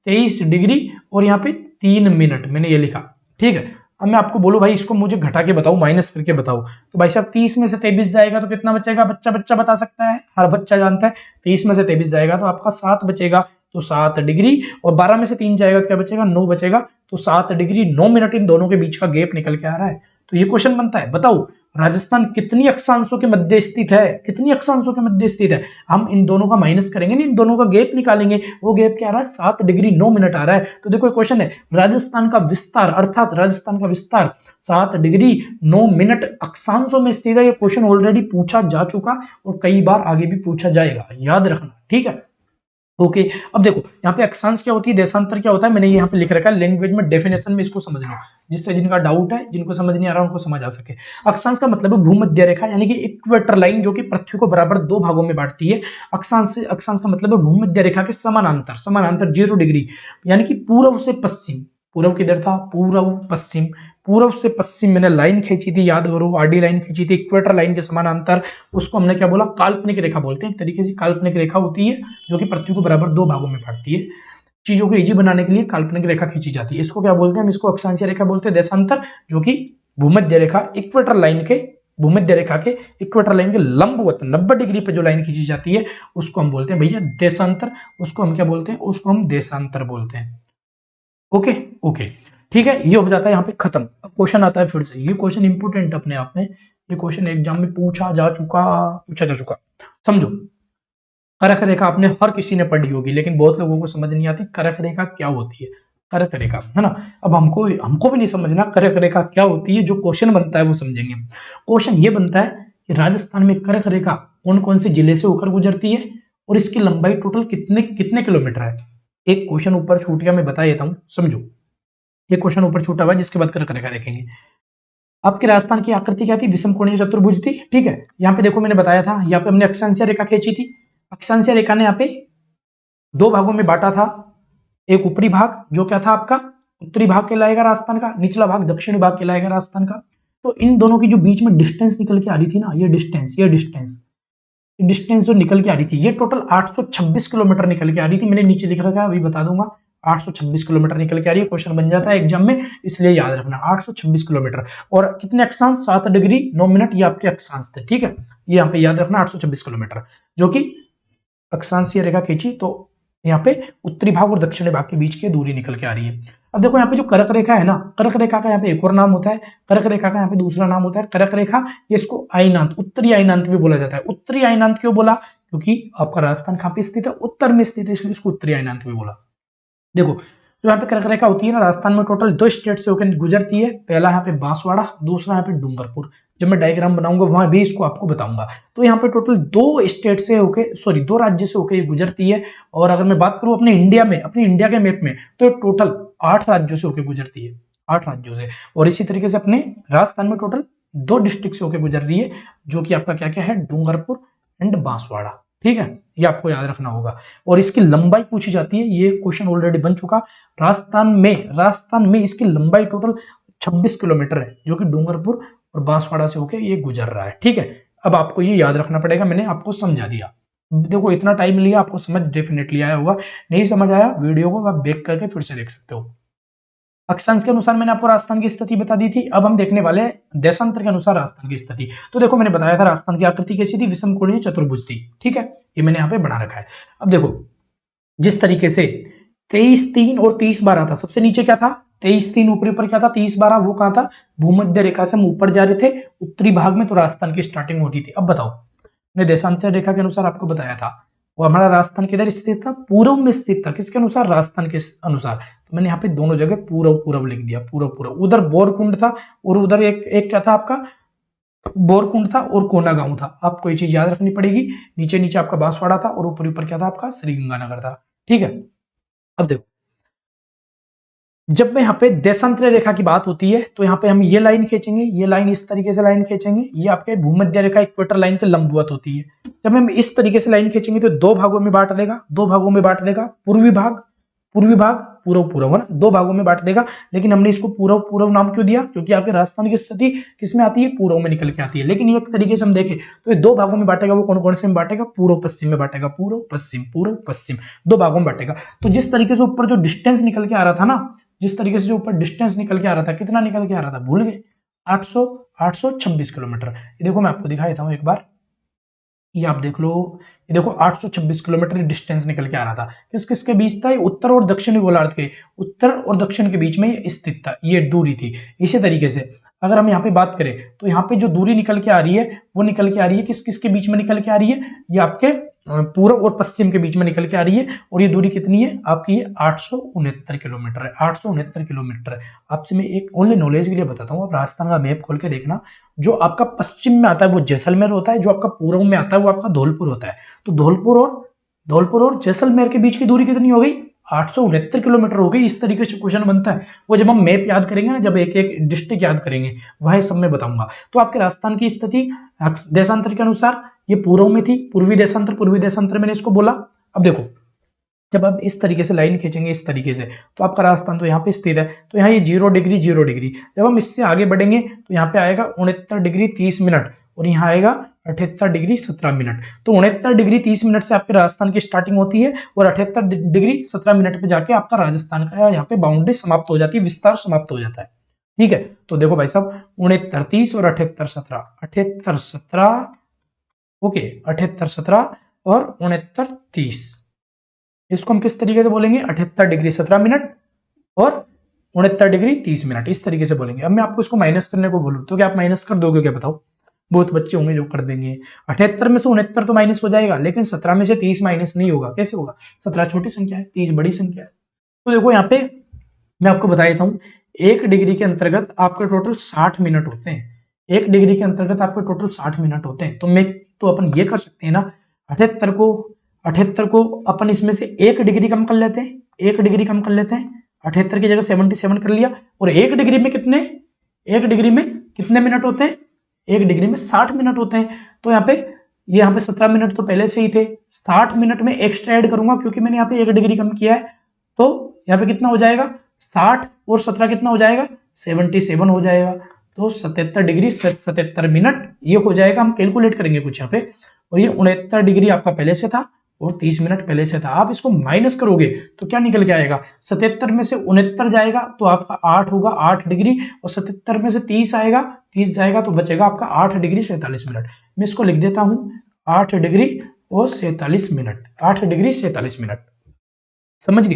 23 डिग्री और यहाँ पे 3 मिनट, मैंने ये लिखा। ठीक है, अब मैं आपको बोलूं भाई इसको मुझे घटा के बताओ, माइनस करके बताओ, तो भाई साहब 30 में से 23 जाएगा तो कितना बचेगा, बच्चा बच्चा बता सकता है, हर बच्चा जानता है। 30 में से 23 जाएगा तो आपका 7 बचेगा, तो 7 डिग्री, और 12 में से 3 जाएगा तो क्या बचेगा, 9 बचेगा, तो 7 डिग्री 9 मिनट इन दोनों के बीच का गैप निकल के आ रहा है। तो ये क्वेश्चन बनता है, बताओ राजस्थान कितनी अक्षांशों के मध्य स्थित है, कितनी अक्षांशों के मध्य स्थित है। हम इन दोनों का माइनस करेंगे, नहीं इन दोनों का गैप निकालेंगे, वो गैप क्या आ रहा है, 7 डिग्री 9 मिनट आ रहा है। तो देखो क्वेश्चन है राजस्थान का विस्तार, अर्थात राजस्थान का विस्तार 7 डिग्री 9 मिनट अक्षांशों में स्थित है। ये क्वेश्चन ऑलरेडी पूछा जा चुका और कई बार आगे भी पूछा जाएगा, याद रखना। ठीक है, ओके। अब देखो यहाँ पे अक्षांश क्या होती है, देशांतर क्या होता है, मैंने यहाँ पे लिख रखा है लैंग्वेज में, डेफिनेशन में इसको समझ लो, जिससे जिनका डाउट है, जिनको समझ नहीं आ रहा उनको समझ आ सके। अक्षांश का मतलब है भूमध्य रेखा, यानी कि इक्वेटर लाइन जो कि पृथ्वी को बराबर 2 भागों में बांटती है। अक्षांश का मतलब है भूमध्य रेखा के समानांतर, समानांतर 0 डिग्री, यानी कि पूर्व से पश्चिम, पूर्व किधर था, पूर्व पश्चिम, पूर्व से पश्चिम मैंने लाइन खींची थी, याद करो, आडी लाइन खींची थी इक्वेटर लाइन के समानांतर, उसको हमने क्या बोला, काल्पनिक रेखा बोलते हैं। एक तरीके से काल्पनिक रेखा होती है जो कि पृथ्वी को बराबर 2 भागों में बांटती है। चीजों को इजी बनाने के लिए काल्पनिक रेखा खींची जाती है, इसको क्या बोलते हैं, हम इसको अक्षांशीय रेखा बोलते हैं। देशांतर जो कि भूमध्य रेखा इक्वेटर लाइन के, भूमध्य रेखा के इक्वेटर लाइन के लंबवत 90 डिग्री पे जो लाइन खींची जाती है उसको हम बोलते हैं भैया देशांतर, उसको हम क्या बोलते हैं, उसको हम देशांतर बोलते हैं। ओके ओके, ठीक है, ये हो जाता है यहाँ पे खत्म। अब क्वेश्चन आता है फिर से, ये क्वेश्चन इंपोर्टेंट अपने आप में, ये क्वेश्चन एग्जाम में पूछा जा चुका। समझो, करक रेखा आपने हर किसी ने पढ़ी होगी, लेकिन बहुत लोगों को समझ नहीं आती करक रेखा क्या होती है। करक रेखा है ना, अब हमको भी नहीं समझना करक रेखा क्या होती है, जो क्वेश्चन बनता है वो समझेंगे। क्वेश्चन ये बनता है कि राजस्थान में करक रेखा कौन कौन से जिले से होकर गुजरती है और इसकी लंबाई टोटल कितने कितने किलोमीटर है। एक क्वेश्चन ऊपर छूट गया, मैं बता देता हूँ, समझो। ये क्वेश्चन ऊपर छूटा हुआ है, जिसके बाद करक रेखा देखेंगे। आपके राजस्थान की आकृति क्या थी, विषम कोणीय चतुर्भुज थी। ठीक है, यहाँ पे देखो मैंने बताया था, यहाँ पे हमने अक्षांशीय रेखा खींची थी। अक्षांशीय रेखा ने यहाँ पे 2 भागों में बांटा था। एक ऊपरी भाग जो क्या था आपका, उत्तरी भाग कहलाएगा राजस्थान का, निचला भाग दक्षिणी भाग कहलाएगा राजस्थान का। तो इन दोनों की जो बीच में डिस्टेंस निकल के आ रही थी ना, ये डिस्टेंस जो निकल के आ रही थी, ये टोटल 826 किलोमीटर निकल के आ रही थी। मैंने नीचे लिख रखा है, अभी बता दूंगा। 826 किलोमीटर निकल के आ रही है, क्वेश्चन बन जाता है एग्जाम में, इसलिए याद रखना 826 किलोमीटर। और कितने अक्षांश, 7 डिग्री 9 मिनट, ये आपके अक्षांश थे। ठीक है, ये यहाँ पे याद रखना 826 किलोमीटर, जो कि अक्षांशीय रेखा खींची तो यहाँ पे उत्तरी भाग और दक्षिणी भाग के बीच की दूरी निकल के आ रही है। अब देखो यहाँ पे जो करक रेखा है ना, करक रेखा का यहाँ पे एक और नाम होता है, करक रेखा का यहाँ पे दूसरा नाम होता है करक रेखा। ये इसको आइनांत, उत्तरी आइनांत भी बोला जाता है। उत्तरी आइनांत क्यों बोला, क्योंकि आपका राजस्थान कहाँ पे स्थित है, उत्तर में स्थित है, इसलिए इसको उत्तरी आइनांत भी बोला। देखो जो यहाँ पे कर्क रेखा होती है ना, राजस्थान में टोटल 2 स्टेट से होकर गुजरती है। पहला यहाँ पे बांसवाड़ा, दूसरा यहाँ पे डूंगरपुर। जब मैं डायग्राम बनाऊंगा वहां भी इसको आपको बताऊंगा। तो यहाँ पे टोटल 2 स्टेट से होके, 2 राज्य से होकर गुजरती है। और अगर मैं बात करूं अपने इंडिया में, अपने इंडिया के मैप में, तो टोटल 8 राज्यों से होकर गुजरती है, 8 राज्यों से। और इसी तरीके से अपने राजस्थान में टोटल 2 डिस्ट्रिक्ट से होकर गुजर रही है, जो कि आपका क्या क्या है, डूंगरपुर एंड बांसवाड़ा। ठीक है, ये आपको याद रखना होगा। और इसकी लंबाई पूछी जाती है, ये क्वेश्चन ऑलरेडी बन चुका। राजस्थान में इसकी लंबाई टोटल 26 किलोमीटर है, जो कि डूंगरपुर और बांसवाड़ा से होकर ये गुजर रहा है। ठीक है, अब आपको ये याद रखना पड़ेगा, मैंने आपको समझा दिया। देखो इतना टाइम लिया, आपको समझ डेफिनेटली आया होगा। नहीं समझ आया, वीडियो को आप बैक करके फिर से देख सकते हो। अक्षांश के अनुसार मैंने आपको राजस्थान की स्थिति बता दी थी। अब हम देखने वाले हैं देशांतर के अनुसार राजस्थान की स्थिति। तो देखो मैंने बताया था राजस्थान की आकृति कैसी थी, विषम कोणीय चतुर्भुज थी। ठीक है, ये मैंने यहाँ पे बना रखा है। अब देखो जिस तरीके से 23-3 और 30-12 था, सबसे नीचे क्या था, 23-3 ऊपरी ऊपर क्या था, 30-12 वो कहाँ था, भूमध्य रेखा से हम ऊपर जा रहे थे उत्तरी भाग में, तो राजस्थान की स्टार्टिंग होती थी। अब बताओ, मैंने देशांतर रेखा के अनुसार आपको बताया था, वो हमारा राजस्थान किधर स्थित था, पूर्व में स्थित था। किसके अनुसार, राजस्थान के अनुसार। तो मैंने यहाँ पे दोनों जगह पूर्व लिख दिया, पूर्व। उधर बोरकुंड था और उधर एक क्या था आपका, बोरकुंड था और कोना गांव था। आपको ये चीज याद रखनी पड़ेगी। नीचे नीचे आपका बांसवाड़ा था और ऊपर ऊपर क्या था आपका, श्रीगंगानगर था। ठीक है, अब देखो जब मैं यहाँ पे देशांतर रेखा की बात होती है, तो यहाँ पे हम ये लाइन खींचेंगे, ये लाइन इस तरीके से लाइन खींचेंगे, ये आपके भूमध्य रेखा इक्वेटर लाइन के लंबवत होती है। जब हम इस तरीके से लाइन खींचेंगे तो 2 भागों में बांट देगा, 2 भागों में बांट देगा। पूर्वी भाग पूर्व पूर्व है ना, दो भागों में बांट देगा, लेकिन हमने इसको पूर्व पूर्व नाम क्यों दिया, क्योंकि आपके राजस्थान की स्थिति किसमें आती है, पूर्व में निकल के आती है। लेकिन एक तरीके से हम देखें तो ये दो भागों में बांटेगा, वो कौन कौन से में बांटेगा, पूर्व पश्चिम में बांटेगा, पूर्व पश्चिम दो भागों में बांटेगा। तो जिस तरीके से ऊपर जो डिस्टेंस निकल के आ रहा था ना, जिस तरीके से जो ऊपर डिस्टेंस निकल के आ रहा था, कितना निकल के आ रहा था भूल गए, 826 किलोमीटर। ये देखो मैं आपको दिखा देता हूं एक बार, ये आप देख लो, ये देखो 826 किलोमीटर डिस्टेंस निकल के आ रहा था। किस किस के बीच था, ये उत्तर और दक्षिणी गोलार्ध के, उत्तर और दक्षिण के बीच में ये स्थित था, ये दूरी थी। इसी तरीके से अगर हम यहाँ पे बात करें तो यहाँ पे जो दूरी निकल के आ रही है वो निकल के आ रही है किस किस के बीच में निकल के आ रही है, ये आपके पूर्व और पश्चिम के बीच में निकल के आ रही है। और ये दूरी कितनी है आपकी, ये 869 किलोमीटर है, 869 किलोमीटर है। आपसे मैं एक ओनली नॉलेज के लिए बताता हूँ, आप राजस्थान का मैप खोल के देखना, जो आपका पश्चिम में आता है वो जैसलमेर होता है, जो आपका पूर्व में आता है वो आपका धौलपुर होता है। तो धौलपुर और जैसलमेर के बीच की दूरी कितनी हो गई, 869 किलोमीटर हो गई। इस तरीके से क्वेश्चन बनता है, वो जब हम मैप याद करेंगे ना, जब एक एक डिस्ट्रिक्ट याद करेंगे वह सब में बताऊंगा। तो आपके राजस्थान की स्थिति देशांतर के अनुसार ये पूर्व में थी, पूर्वी देशांतर मैंने इसको बोला। अब देखो जब आप इस तरीके से लाइन खींचेंगे इस तरीके से, तो आपका राजस्थान तो यहाँ पे स्थित है, तो यहाँ ये 0 डिग्री 0 डिग्री। जब हम इससे आगे बढ़ेंगे तो यहाँ पे आएगा 69 डिग्री 30 मिनट, और यहाँ आएगा 78 डिग्री 17 मिनट। तो 69 डिग्री 30 मिनट से आपके राजस्थान की स्टार्टिंग होती है, और 78 डिग्री 17 मिनट पे जाके आपका राजस्थान का यहाँ पे बाउंड्री समाप्त हो जाती है, विस्तार समाप्त हो जाता है। ठीक है, तो देखो भाई साहब 69 30 और 78 17, 78 17, ओके 78 17 और 69 30, इसको हम किस तरीके से बोलेंगे, 78 डिग्री 17 मिनट और 69 डिग्री 30 मिनट, इस तरीके से बोलेंगे। अब मैं आपको इसको माइनस करने को बोलूं तो क्या आप माइनस कर दोगे, क्या बताओ, बहुत बच्चे होंगे जो कर देंगे। 78 में से 69 तो माइनस हो जाएगा, लेकिन 17 में से 30 माइनस नहीं होगा, कैसे होगा, 17 छोटी संख्या है, 30 बड़ी संख्या है। तो देखो यहाँ पे मैं आपको बता देता हूँ, 1 डिग्री के अंतर्गत आपके टोटल 60 मिनट होते हैं, 1 डिग्री के अंतर्गत आपके टोटल 60 मिनट होते हैं। तो अपन ये कर सकते हैं ना, 78 को अपन इसमें से 1 डिग्री कम कर लेते हैं, 1 डिग्री कम कर लेते हैं, 78 की जगह 77 कर लिया, और 1 डिग्री में कितने, 1 डिग्री में कितने मिनट होते हैं, 1 डिग्री में 60 मिनट होते हैं। तो यहाँ पे 17 मिनट तो पहले से ही थे, 60 मिनट में एक्स्ट्रा ऐड करूंगा क्योंकि मैंने यहाँ पे 1 डिग्री कम किया है। तो यहाँ पे कितना हो जाएगा, 60 और 17 कितना हो जाएगा, 77 हो जाएगा। तो 77 डिग्री 77 मिनट ये हो जाएगा, हम कैलकुलेट करेंगे कुछ यहाँ पे। और ये 69 डिग्री आपका पहले से था और 30 मिनट पहले से था। आप इसको माइनस करोगे तो क्या निकल के आएगा, 77 में से 69 जाएगा तो आपका 8 होगा, 8 डिग्री, और 77 में से 30 आएगा, 30 जाएगा तो बचेगा आपका 8 डिग्री 47 मिनट। मैं इसको लिख देता हूं, 8 डिग्री और 47 मिनट, 8 डिग्री 47 मिनट। समझ गए,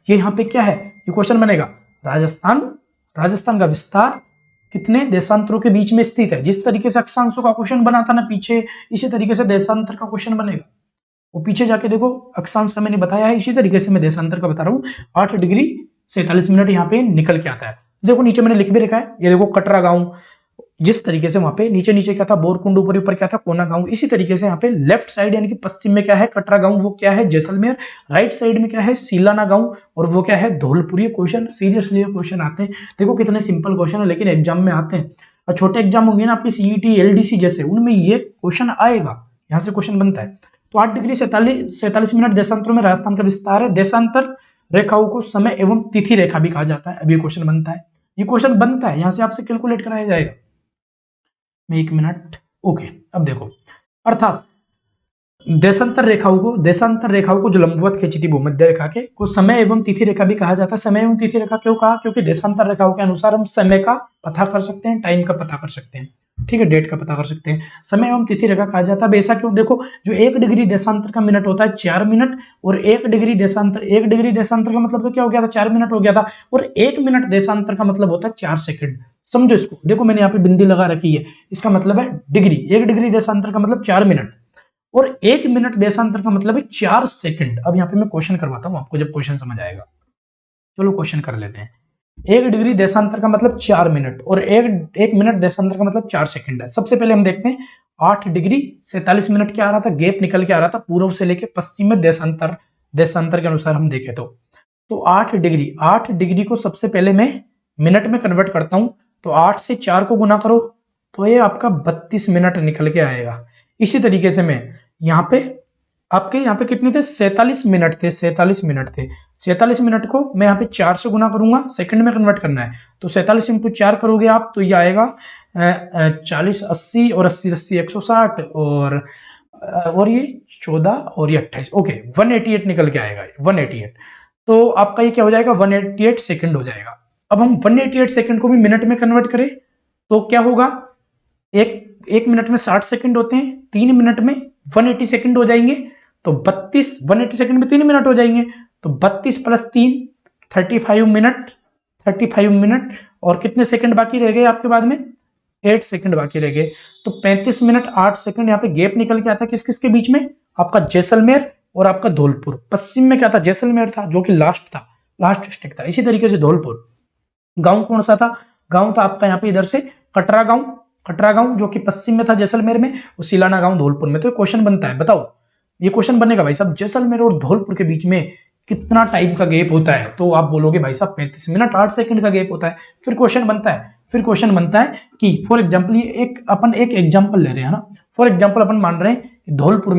ये यहाँ पे क्या है, ये क्वेश्चन बनेगा, राजस्थान का विस्तार कितने देशांतरों के बीच में स्थित है। जिस तरीके से अक्षांशों का क्वेश्चन बना था ना पीछे, इसी तरीके से देशांतर का क्वेश्चन बनेगा। वो पीछे जाके देखो, अक्षांश का मैंने बताया है, इसी तरीके से मैं देशांतर का बता रहा हूँ। 8 डिग्री 47 मिनट यहाँ पे निकल के आता है। देखो नीचे मैंने लिख भी रखा है, ये देखो कटरा गांव, जिस तरीके से वहां पे नीचे क्या था बोरकुंड, ऊपर क्या था कोना गांव। इसी तरीके से यहाँ पे लेफ्ट साइड यानी कि पश्चिम में क्या है कटरा गांव, वो क्या है जैसलमेर, राइट साइड में क्या है सीलाना गांव, और वो क्या है धौलपुर। ये क्वेश्चन सीरियसली क्वेश्चन आते हैं, देखो कितने सिंपल क्वेश्चन है लेकिन एग्जाम में आते हैं। और छोटे एग्जाम होंगे ना आपकी सीईटी एलडीसी जैसे, उनमें ये क्वेश्चन आएगा, यहाँ से क्वेश्चन बनता है। तो 8 डिग्री 47 मिनट देशांतरों में राजस्थान का विस्तार है। देशांतर रेखाओं को समय एवं तिथि रेखा भी कहा जाता है। अब ये क्वेश्चन बनता है, ये क्वेश्चन बनता है, यहाँ से आपसे कैलकुलेट कराया जाएगा। मैं 1 मिनट, ओके। अब देखो, अर्थात देशांतर रेखाओं को जो लंबवत खींची थी भूमध्य रेखा के, को समय एवं तिथि रेखा भी कहा जाता है। समय एवं तिथि रेखा क्यों कहा, क्योंकि देशांतर रेखाओं के अनुसार हम समय का पता कर सकते हैं, टाइम का पता कर सकते हैं, ठीक है, डेट का पता कर सकते हैं। समय एवं तिथि रेखा कहा जाता है। ऐसा क्यों, देखो जो 1 डिग्री देशांतर का मिनट होता है 4 मिनट, और 1 डिग्री देशांतर का मतलब तो क्या हो गया था, 4 मिनट हो गया था, और 1 मिनट देशांतर का मतलब होता है 4 सेकंड। समझो इसको, देखो मैंने यहाँ पे बिंदी लगा रखी है, इसका मतलब है डिग्री। 1 डिग्री देशांतर का मतलब 4 मिनट, और 1 मिनट देशांतर का मतलब है 4 सेकंड। अब यहाँ पे मैं क्वेश्चन करवाता हूँ आपको, जब क्वेश्चन समझ आएगा। चलो क्वेश्चन कर लेते हैं। 1 डिग्री देशांतर का मतलब 4 मिनट, और 1 मिनट देशांतर का मतलब 4 सेकंड है। सबसे पहले हम देखते हैं 8 डिग्री 47 मिनट क्या आ रहा था, गैप निकल के आ रहा था पूर्व से लेके पश्चिम में देशांतर के अनुसार हम देखें तो 8 डिग्री को सबसे पहले मैं मिनट में कन्वर्ट करता हूं। तो 8 से 4 को गुना करो तो ये आपका 32 मिनट निकल के आएगा। इसी तरीके से मैं यहाँ पे आपके यहाँ पे कितने थे, 47 मिनट थे, 47 मिनट थे। 47 मिनट को मैं यहाँ पे 4 से गुना करूंगा, सेकंड में कन्वर्ट करना है, तो 47 इंटू 4 करोगे आप तो ये आएगा 40 80 और 80 80 160 और ये 14 और ये 28, ओके 188 निकल के आएगा, 188। तो आपका ये क्या हो जाएगा, 188 सेकंड हो जाएगा। अब हम 188 सेकंड को भी मिनट में कन्वर्ट करें तो क्या होगा, एक मिनट में 60 सेकंड होते हैं, 3 मिनट में 180 सेकंड हो जाएंगे, तो 180 सेकंड में 3 मिनट हो जाएंगे, तो 32 प्लस 3 35 मिनट, 35 मिनट और कितने सेकंड बाकी रह गए आपके बाद में, 8 सेकंड बाकी रह गए। तो 35 मिनट 8 सेकंड यहाँ पे गैप निकल के आता है किस किस के बीच में, आपका जैसलमेर और आपका धौलपुर। पश्चिम में क्या था, जैसलमेर था जो कि लास्ट था, लास्ट डिस्ट्रिक्ट था। इसी तरीके से धौलपुर गांव कौन सा था, गांव था आपका यहाँ पे इधर से कटरा गांव, कटरा गांव जो कि पश्चिम में था जैसलमेर में, और सिलाना गांव धौलपुर में। तो क्वेश्चन बनता है, बताओ ये क्वेश्चन बनेगा भाई साहब, जैसलमेर और धौलपुर के बीच में कितना टाइम का गैप होता है, तो आप बोलोगे भाई साहब 35 मिनट 8 सेकंड का गैप होता है। फिर क्वेश्चन बनता है, कि फॉर एग्जांपल ये एक एग्जांपल ले रहे हैं ना, फॉर एग्जांपल अपन मान रहे हैं कि धौलपुर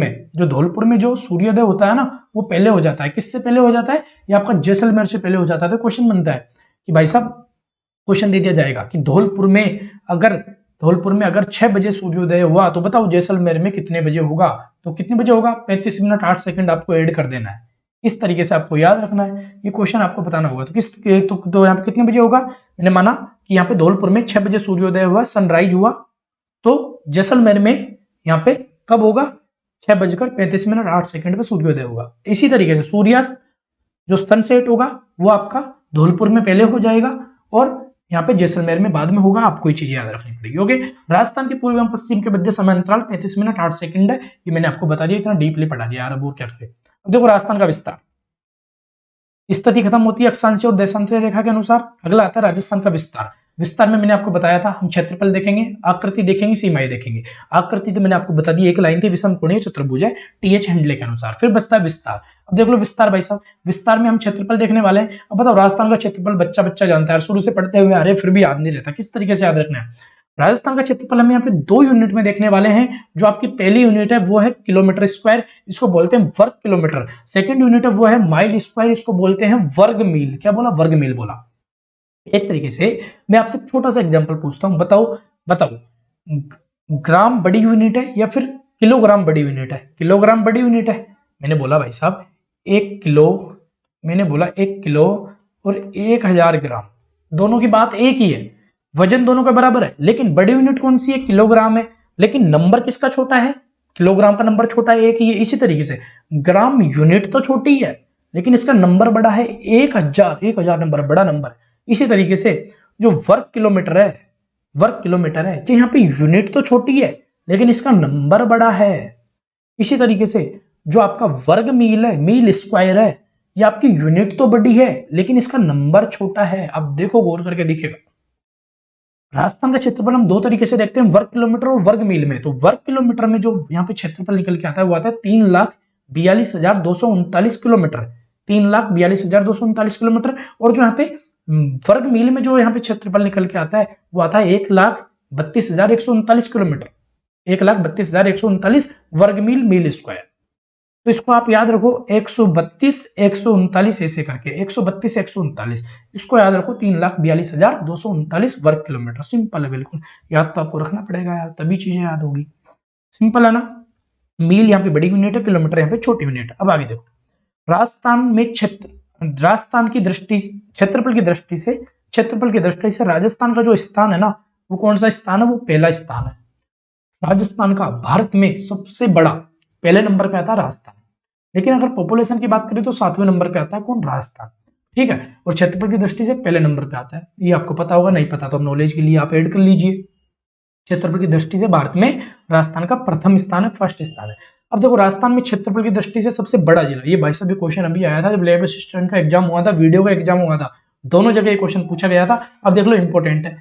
में जो सूर्योदय होता है ना वो पहले हो जाता है, किससे पहले हो जाता है, ये आपका जैसलमेर से पहले हो जाता है। तो क्वेश्चन बनता है कि भाई साहब, क्वेश्चन दे दिया जाएगा कि धौलपुर में अगर 6 बजे सूर्योदय हुआ तो बताओ जैसलमेर में कितने बजे होगा, तो कितने बजे होगा, 35 मिनट 8 सेकंड आपको ऐड कर देना है। इस तरीके से आपको याद रखना है, ये क्वेश्चन आपको बताना होगा। तो यहाँ पे कितने बजे होगा, मैंने माना कि यहाँ पे धौलपुर में 6 बजे सूर्योदय हुआ, सनराइज हुआ, तो जैसलमेर में यहाँ पे कब होगा, 6:35 8 सेकंड पे सूर्योदय होगा। इसी तरीके से सूर्यास्त जो सनसेट होगा वो आपका धौलपुर में पहले हो जाएगा और यहाँ पे जैसलमेर में बाद में होगा। आपको ये चीज याद रखनी पड़ेगी। ओके, राजस्थान के पूर्व एवं पश्चिम के मध्य समय अंतराल 35 मिनट 8 सेकंड है, ये मैंने आपको बता दिया, इतना डीपली पढ़ा दिया यार। अब और क्या करें। अब देखो राजस्थान का विस्तार, स्थिति खत्म होती है अक्षांशीय और देशांतरीय रेखा के अनुसार। अगला आता है राजस्थान का विस्तार। विस्तार में मैंने आपको बताया था, हम क्षेत्रफल देखेंगे, आकृति देखेंगे, सीमाएं देखेंगे। आकृति तो मैंने आपको बता दी, एक लाइन थी, विषम कोणीय चतुर्भुज है, टीएच हेंडले के अनुसार। फिर बचता है विस्तार। अब देख लो विस्तार भाई साहब, विस्तार में हम क्षेत्रफल देखने वाले हैं। अब बताओ राजस्थान का क्षेत्रफल बच्चा जानता है, शुरू से पढ़ते हुए आ रहे, फिर भी याद नहीं रहता, किस तरीके से याद रखना है। राजस्थान का क्षेत्रफल हम यहाँ पे 2 यूनिट में देखने वाले हैं। जो आपकी पहली यूनिट है वो है किलोमीटर स्क्वायर, इसको बोलते हैं वर्ग किलोमीटर। सेकंड यूनिट है वो है माइल स्क्वायर, इसको बोलते हैं वर्ग मील। क्या बोला, वर्ग मील बोला। एक तरीके से मैं आपसे छोटा सा एग्जांपल पूछता हूं, बताओ ग्राम बड़ी यूनिट है या फिर किलोग्राम बड़ी यूनिट है। किलोग्राम बड़ी यूनिट है, मैंने बोला भाई साहब 1 किलो, मैंने बोला 1 किलो और 1000 ग्राम, दोनों की बात एक ही है, वजन दोनों का बराबर है, लेकिन बड़ी यूनिट कौन सी है, किलोग्राम है। लेकिन नंबर किसका छोटा है, किलोग्राम का नंबर छोटा है, एक ही है। इसी तरीके से ग्राम यूनिट तो छोटी है लेकिन इसका नंबर बड़ा है, 1000 नंबर बड़ा नंबर। इसी तरीके से जो वर्ग किलोमीटर है कि यहाँ पे यूनिट तो छोटी है लेकिन इसका नंबर बड़ा है। इसी तरीके से जो आपका वर्ग मील है, मील स्क्वायर है, ये आपकी यूनिट तो बड़ी है लेकिन इसका नंबर छोटा है। अब देखो गौर करके दिखेगा, राजस्थान का क्षेत्रफल हम 2 तरीके से देखते हैं, वर्ग किलोमीटर और वर्ग मील में। तो वर्ग किलोमीटर में जो यहाँ पे क्षेत्रफल निकल के आता है वो आता है 3,42,239 किलोमीटर, 3,42,239 किलोमीटर। और जो यहाँ पे वर्ग मील में जो यहाँ पे क्षेत्रफल निकल के आता है वो आता है 1,32,139 किलोमीटर, 1,32,139 वर्ग मील, मील स्क्वायर। तो इसको आप याद रखो 132 139 ऐसे करके 132 139, इसको याद रखो 3,42,239 वर्ग किलोमीटर। सिंपल है बिल्कुल, याद तो आपको रखना पड़ेगा यार, तभी चीजें याद होगी। सिंपल है ना। मील यहाँ पे बड़ी यूनिट है, किलोमीटर यहाँ पे छोटी यूनिट है। अब आगे देखो, राजस्थान की दृष्टि, क्षेत्रफल की दृष्टि से राजस्थान का जो स्थान है ना वो कौन सा स्थान है, वो पहला स्थान है राजस्थान का। भारत में सबसे बड़ा पहले नंबर पे आता है राजस्थान, लेकिन अगर पॉपुलेशन की बात करें तो 7वें नंबर पे आता है कौन, राजस्थान। ठीक है, और क्षेत्रफल की दृष्टि से पहले नंबर पे आता है। ये आपको पता होगा, नहीं पता तो अब नॉलेज के लिए आप ऐड कर लीजिए। क्षेत्रफल की दृष्टि से भारत में राजस्थान का प्रथम स्थान है, फर्स्ट स्थान है। अब देखो राजस्थान में क्षेत्रफल की दृष्टि से सबसे बड़ा जिला, ये भाई साहब क्वेश्चन अभी आया था जब लैब असिस्टेंट का एग्जाम हुआ था, वीडियो का एग्जाम हुआ था, दोनों जगह ये क्वेश्चन पूछा गया था। अब देख लो इंपॉर्टेंट है,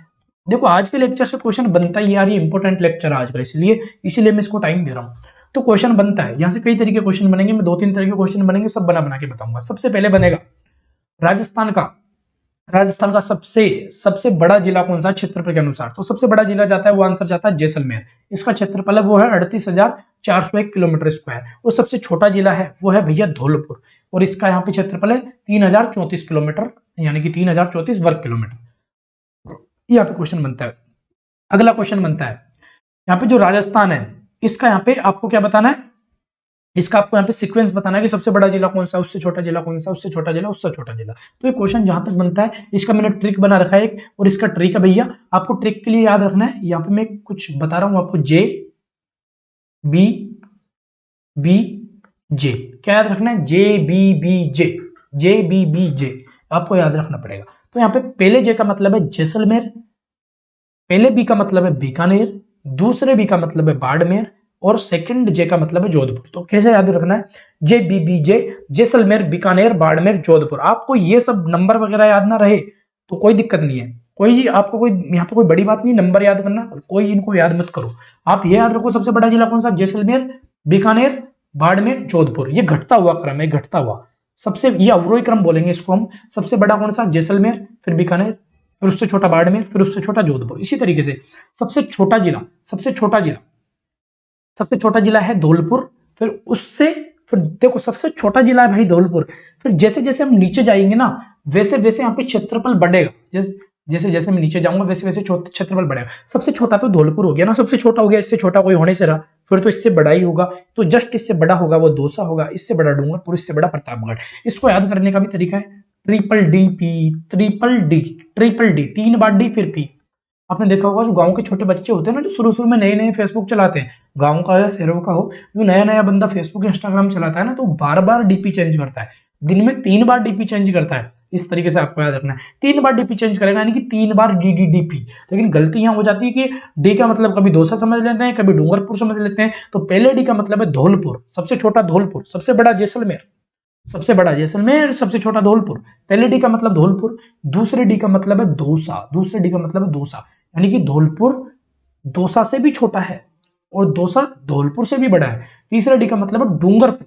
देखो आज के लेक्चर से क्वेश्चन बनता ही यार, ये इंपॉर्टेंट लेक्चर आज का, इसीलिए मैं इसको टाइम दे रहा हूँ। तो क्वेश्चन बनता है, यहाँ से कई तरीके क्वेश्चन बनेंगे, मैं 2-3 तरह के क्वेश्चन बनेंगे, सब बना के बताऊंगा। सबसे पहले बनेगा राजस्थान का सबसे बड़ा जिला कौन सा क्षेत्रफल के अनुसार, तो सबसे बड़ा जिला जाता है वो आंसर जाता है जैसलमेर। इसका क्षेत्रफल है वो है 401 किलोमीटर स्क्वायर। और सबसे छोटा जिला है वो है भैया धौलपुर, और इसका यहाँ पे क्षेत्रफल है 3034 किलोमीटर, यानी कि 3034 वर्ग किलोमीटर। यहाँ पे क्वेश्चन बनता है। अगला क्वेश्चन बनता है, यहाँ पे जो राजस्थान है इसका यहाँ पे आपको क्या बताना है, इसका आपको यहाँ पे सीक्वेंस बताना है कि सबसे बड़ा जिला कौन सा, उससे छोटा जिला कौन सा, उससे छोटा जिला, उससे छोटा जिला। तो ये क्वेश्चन जहां तक बनता है, इसका मैंने ट्रिक बना रखा है एक, और इसका ट्रिक है भैया आपको ट्रिक के लिए याद रखना है, यहाँ पे मैं कुछ बता रहा हूं आपको, जे बी बी जे, क्या याद रखना है, J B B J, J B B J आपको याद रखना पड़ेगा। तो यहाँ पे पहले जे का मतलब है जैसलमेर, पहले बी का मतलब है बीकानेर, दूसरे बी का मतलब है बाड़मेर, और सेकंड जे का मतलब है जोधपुर। तो कैसे याद रखना है, J B B J, Jaisalmer, Bikaner, Barmer, Jodhpur. आपको ये सब नंबर वगैरह याद ना रहे तो कोई दिक्कत नहीं है, कोई आपको कोई यहाँ पे कोई बड़ी बात नहीं नंबर याद करना, कोई इनको याद मत करो। आप ये याद रखो सबसे बड़ा जिला कौन सा, जैसलमेर, बीकानेर, बाड़मेर, जोधपुर। ये घटता हुआ क्रम है, घटता हुआ सबसे, ये अवरोही क्रम बोलेंगे इसको हम। सबसे बड़ा कौन सा, जैसलमेर, फिर बीकानेर, फिर उससे छोटा बाड़मेर, फिर उससे छोटा जोधपुर। इसी तरीके से सबसे छोटा जिला, सबसे छोटा जिला, सबसे छोटा जिला है धौलपुर, फिर उससे, फिर देखो सबसे छोटा जिला है भाई धौलपुर, फिर जैसे जैसे हम नीचे जाएंगे ना वैसे वैसे यहाँ पे क्षेत्रफल बढ़ेगा, जैसे जैसे मैं नीचे जाऊंगा वैसे वैसे क्षेत्रफल बढ़ेगा। सबसे छोटा तो धौलपुर हो गया ना, सबसे छोटा हो गया, इससे छोटा कोई होने से रहा, फिर तो इससे बड़ा ही होगा, तो जस्ट इससे बड़ा होगा वो दौसा होगा, इससे बड़ा डूंगरपुर, इससे बड़ा प्रतापगढ़। इसको याद करने का भी तरीका है, triple D P, triple D, triple D, 3 बार डी फिर पी। आपने देखा होगा जो गांव के छोटे बच्चे होते हैं ना, जो शुरू शुरू में नए नए फेसबुक चलाते हैं, गांव का हो या शहरों का हो, जो नया नया बंदा फेसबुक इंस्टाग्राम चलाता है ना, तो बार बार डीपी चेंज करता है, दिन में 3 बार डीपी चेंज करता है। इस तरीके से आपको याद रखना है, 3 बार डीपी चेंज करेगा, यानी कि 3 बार डीडीडीपी। लेकिन गलती यहाँ हो जाती है कि डी का मतलब कभी दौसा समझ लेते हैं, कभी डूंगरपुर समझ लेते हैं। तो पहले डी का मतलब है धौलपुर, सबसे छोटा धौलपुर, सबसे बड़ा जैसलमेर, सबसे बड़ा जैसलमेर, सबसे छोटा धौलपुर। पहले डी का मतलब धौलपुर, दूसरे डी का मतलब है दौसा, दूसरे डी का मतलब है दौसा, यानी कि धौलपुर दौसा से भी छोटा है और दौसा धौलपुर से भी बड़ा है। तीसरे डी का मतलब है डूंगरपुर,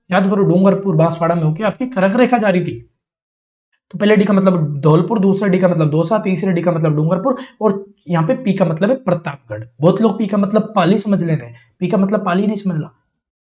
याद करो डूंगरपुर बांसवाड़ा में होकर आपकी कर्क रेखा जा रही थी। तो पहले डी का मतलब धौलपुर, दूसरे डी का मतलब दौसा, तीसरे डी का मतलब डूंगरपुर, और यहाँ पे पी का मतलब है प्रतापगढ़। बहुत लोग पी का मतलब पाली समझ लेते हैं, पी का मतलब पाली नहीं समझना,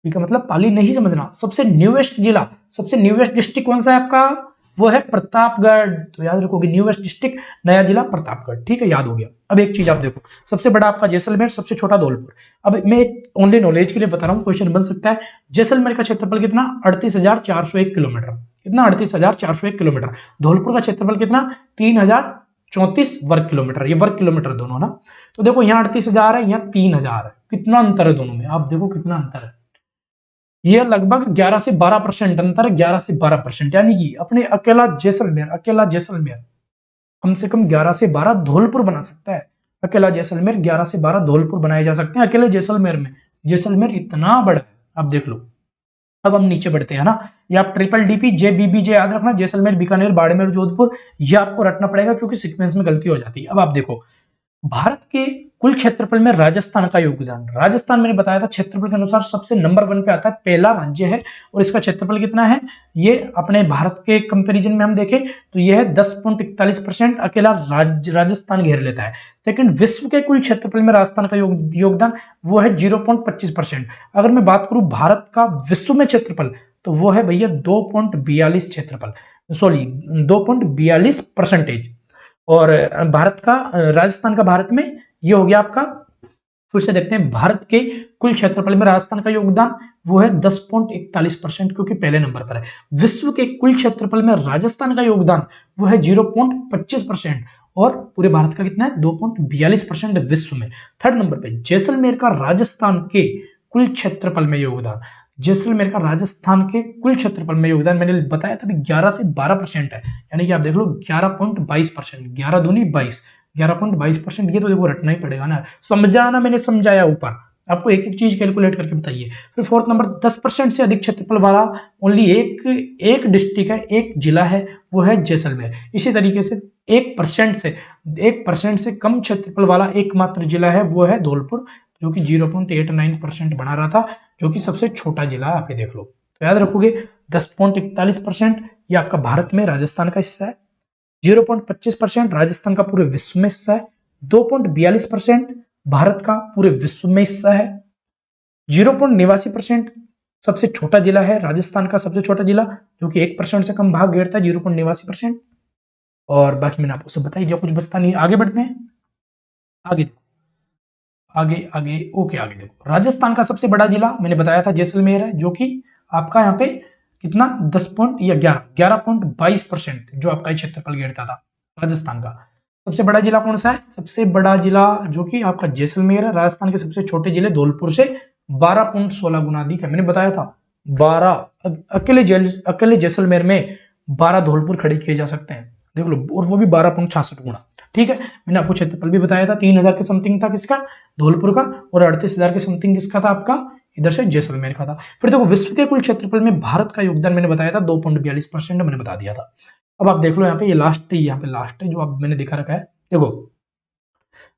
पी का मतलब पाली नहीं समझना। सबसे न्यूएस्ट जिला, सबसे न्यूएस्ट डिस्ट्रिक्ट कौन सा है आपका, वो है प्रतापगढ़। तो याद रखोगे न्यूएस्ट डिस्ट्रिक्ट, नया जिला प्रतापगढ़, ठीक है, याद हो गया। अब एक चीज आप देखो, सबसे बड़ा आपका जैसलमेर, सबसे छोटा धौलपुर। अब मैं ओनली नॉलेज के लिए बता रहा हूँ, क्वेश्चन बन सकता है। जैसलमेर का क्षेत्रफल कितना, 38,401 किलोमीटर, कितना, 38,401 किलोमीटर। धौलपुर का क्षेत्रफल कितना, 3,034 वर्ग किलोमीटर, ये वर्ग किलोमीटर दोनों ना। तो देखो यहाँ 38,000 है, यहाँ 3,000 है, कितना अंतर है दोनों में, आप देखो कितना अंतर है। ये लगभग 11 से 12% अंतर है, 11 से 12%, यानी कि अपने अकेला जैसलमेर, अकेला जैसलमेर कम से कम 11 से 12 धौलपुर बना सकता है। अकेला जैसलमेर 11 से 12 धौलपुर बनाए जा सकते हैं अकेले जैसलमेर में। जैसलमेर इतना बड़ा है, आप देख लो। अब हम नीचे बढ़ते हैं ना, ये आप ट्रिपल डीपी जे बीबी जे याद रखना, जैसलमेर, बीकानेर, बाड़मेर, जोधपुर, ये आपको रटना पड़ेगा क्योंकि सीक्वेंस में गलती हो जाती है। अब आप देखो भारत के कुल क्षेत्रफल में राजस्थान का योगदान, राजस्थान मैंने बताया था क्षेत्रफल के अनुसार सबसे नंबर 1 पे आता है, पहला राज्य है, और इसका क्षेत्रफल कितना है, ये अपने भारत के कंपैरिजन में हम देखें तो यह है 10.41%, अकेला राजस्थान घेर लेता है। सेकंड, विश्व के कुल क्षेत्रफल में राजस्थान का योगदान वो है 0.25%। अगर मैं बात करूं भारत का विश्व में क्षेत्रफल, तो वो है भैया 2.42 क्षेत्रफल, सॉरी 2.42%। और भारत का, राजस्थान का भारत में ये हो गया आपका, फिर से देखते हैं, भारत के कुल क्षेत्रफल में राजस्थान का योगदान वो है 10.41%, क्योंकि पहले नंबर पर है। विश्व के कुल क्षेत्रफल में राजस्थान का योगदान वो है 0.25%, और पूरे भारत का कितना है, 2.42% विश्व में। थर्ड नंबर पे जैसलमेर का राजस्थान के कुल क्षेत्रफल में योगदान, जैसलमेर का राजस्थान के कुल क्षेत्रफल में योगदान मैंने बताया था 11 से 12% है, यानी कि आप देख लो 11.22%, 11 दूनी 22, 11.22%। ये तो देखो रटना ही पड़ेगा ना, समझाना मैंने समझाया ऊपर, आपको एक एक चीज कैलकुलेट करके बताइए। फिर फोर्थ नंबर, 10% से अधिक क्षेत्रफल वाला ओनली एक डिस्ट्रिक्ट है, एक जिला है, वो है जैसलमेर। इसी तरीके से 1% से कम क्षेत्रफल वाला एकमात्र जिला है, वो है धौलपुर, जो कि 0.89% बना रहा था, जो कि सबसे छोटा जिला है, आप ये देख लो। तो याद रखोगे 10.41% ये आपका भारत में राजस्थान का हिस्सा है, 0.25% राजस्थान का पूरे विश्व में हिस्सा है, 2.42% भारत का पूरे विश्व में हिस्सा है, 0.89% सबसे छोटा जिला है राजस्थान का, सबसे छोटा जिला, जो कि 1% से कम भाग घेरता है, 0.89%। और बाकी मैंने आपको सब बता ही दिया, कुछ बचता नहीं। आगे बढ़ते हैं, आगे आगे आगे ओके, आगे देखो, राजस्थान का सबसे बड़ा जिला मैंने बताया था जैसलमेर है, जो कि आपका यहाँ पे कितना 10 पॉइंट या 11.22% जो आपका क्षेत्रफल घेरता था राजस्थान का। सबसे बड़ा जिला कौन सा है? सबसे बड़ा जिला जो कि आपका जैसलमेर है। राजस्थान के सबसे छोटे जिले धौलपुर से 12.16 गुना अधिक है, मैंने बताया था 12। अकेले जैसलमेर में 12 धौलपुर खड़े किए जा सकते हैं, देख लो, और वो भी 12.66 गुना। ठीक है, मैंने आपको क्षेत्रफल भी बताया था, 3000 के समथिंग था किसका? धौलपुर का, और 38,000 के समथिंग किसका था? आपका इधर से जैसलमेर का था। फिर देखो, विश्व के कुल क्षेत्रफल में भारत का योगदान मैंने बताया था 2.42%, मैंने बता दिया था। अब आप देख लो यहाँ पे, ये लास्ट है, यहाँ पे लास्ट है जो आप मैंने दिखा रखा है, देखो।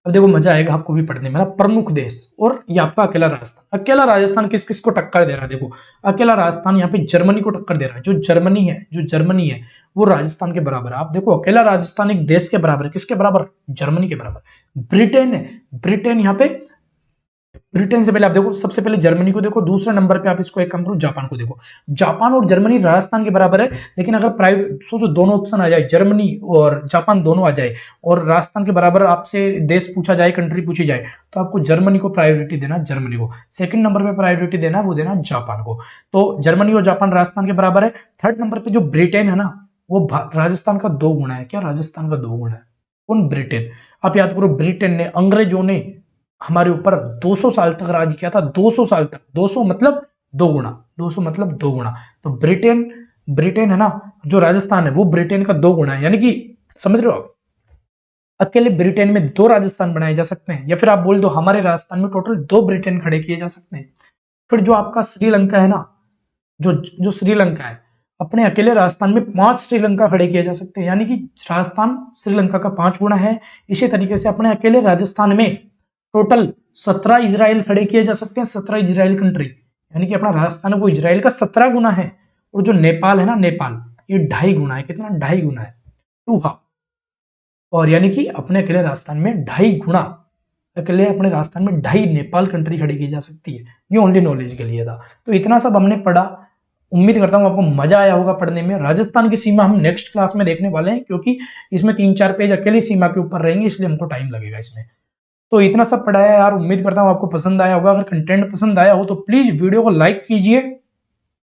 अब देखो मजा आएगा आपको भी पढ़ने में ना। प्रमुख देश, और ये आपका अकेला राजस्थान। अकेला राजस्थान किस किस को टक्कर दे रहा है? देखो, अकेला राजस्थान यहाँ पे जर्मनी को टक्कर दे रहा है। जो जर्मनी है वो राजस्थान के बराबर है। आप देखो, अकेला राजस्थान एक देश के बराबर है। किसके बराबर? जर्मनी के बराबर। ब्रिटेन है, ब्रिटेन यहाँ पे, ब्रिटेन से पहले आप देखो, सबसे पहले जर्मनी को देखो, दूसरे नंबर पे आप इसको एक काम करो, जापान को देखो। जापान और जर्मनी राजस्थान के बराबर है, लेकिन अगर प्राइवेट सोचो, दोनों ऑप्शन आ जाए, जर्मनी और जापान दोनों आ जाए, और राजस्थान के बराबर आपसे देश पूछा जाए, कंट्री पूछी जाए, तो आपको जर्मनी को प्रायोरिटी देना, जर्मनी को। सेकंड नंबर पे प्रायोरिटी देना, वो देना जापान को। तो जर्मनी और जापान राजस्थान के बराबर है। थर्ड नंबर पे जो ब्रिटेन है ना, वो राजस्थान का 2 गुना है। क्या? राजस्थान का 2 गुना है। कौन? ब्रिटेन। आप याद करो, ब्रिटेन ने, अंग्रेजों ने हमारे ऊपर 200 साल तक राज किया था। 200 साल तक, 200 मतलब 2 गुना, 200 मतलब 2 गुना। तो ब्रिटेन है ना, जो राजस्थान है वो ब्रिटेन का 2 गुना है। यानी कि समझ रहे हो आप, अकेले ब्रिटेन में 2 राजस्थान बनाए जा सकते हैं, या फिर आप बोल दो हमारे राजस्थान में टोटल 2 ब्रिटेन खड़े किए जा सकते हैं। फिर जो आपका श्रीलंका है ना, जो श्रीलंका है, अपने अकेले राजस्थान में 5 श्रीलंका खड़े किए जा सकते हैं। यानी कि राजस्थान श्रीलंका का 5 गुना है। इसी तरीके से अपने अकेले राजस्थान में टोटल 17 इजराइल खड़े किए जा सकते हैं, 17 इजराइल कंट्री। यानी कि अपना राजस्थान वो इजराइल का 17 गुना है। और जो नेपाल है ना, नेपाल, ये 2.5 गुना है। कितना? 2.5 गुना है, 2 हाफ। और यानी कि अपने अकेले राजस्थान में 2.5 गुना, अकेले अपने राजस्थान में 2.5 नेपाल कंट्री खड़ी की जा सकती है। ये ओनली नॉलेज के लिए था। तो इतना सब हमने पढ़ा। उम्मीद करता हूँ आपको मजा आया होगा पढ़ने में। राजस्थान की सीमा हम नेक्स्ट क्लास में देखने वाले हैं, क्योंकि इसमें 3-4 पेज अकेली सीमा के ऊपर रहेंगे, इसलिए हमको टाइम लगेगा इसमें। तो इतना सब पढ़ाया यार, उम्मीद करता हूँ आपको पसंद आया होगा। अगर कंटेंट पसंद आया हो तो प्लीज वीडियो को लाइक कीजिए,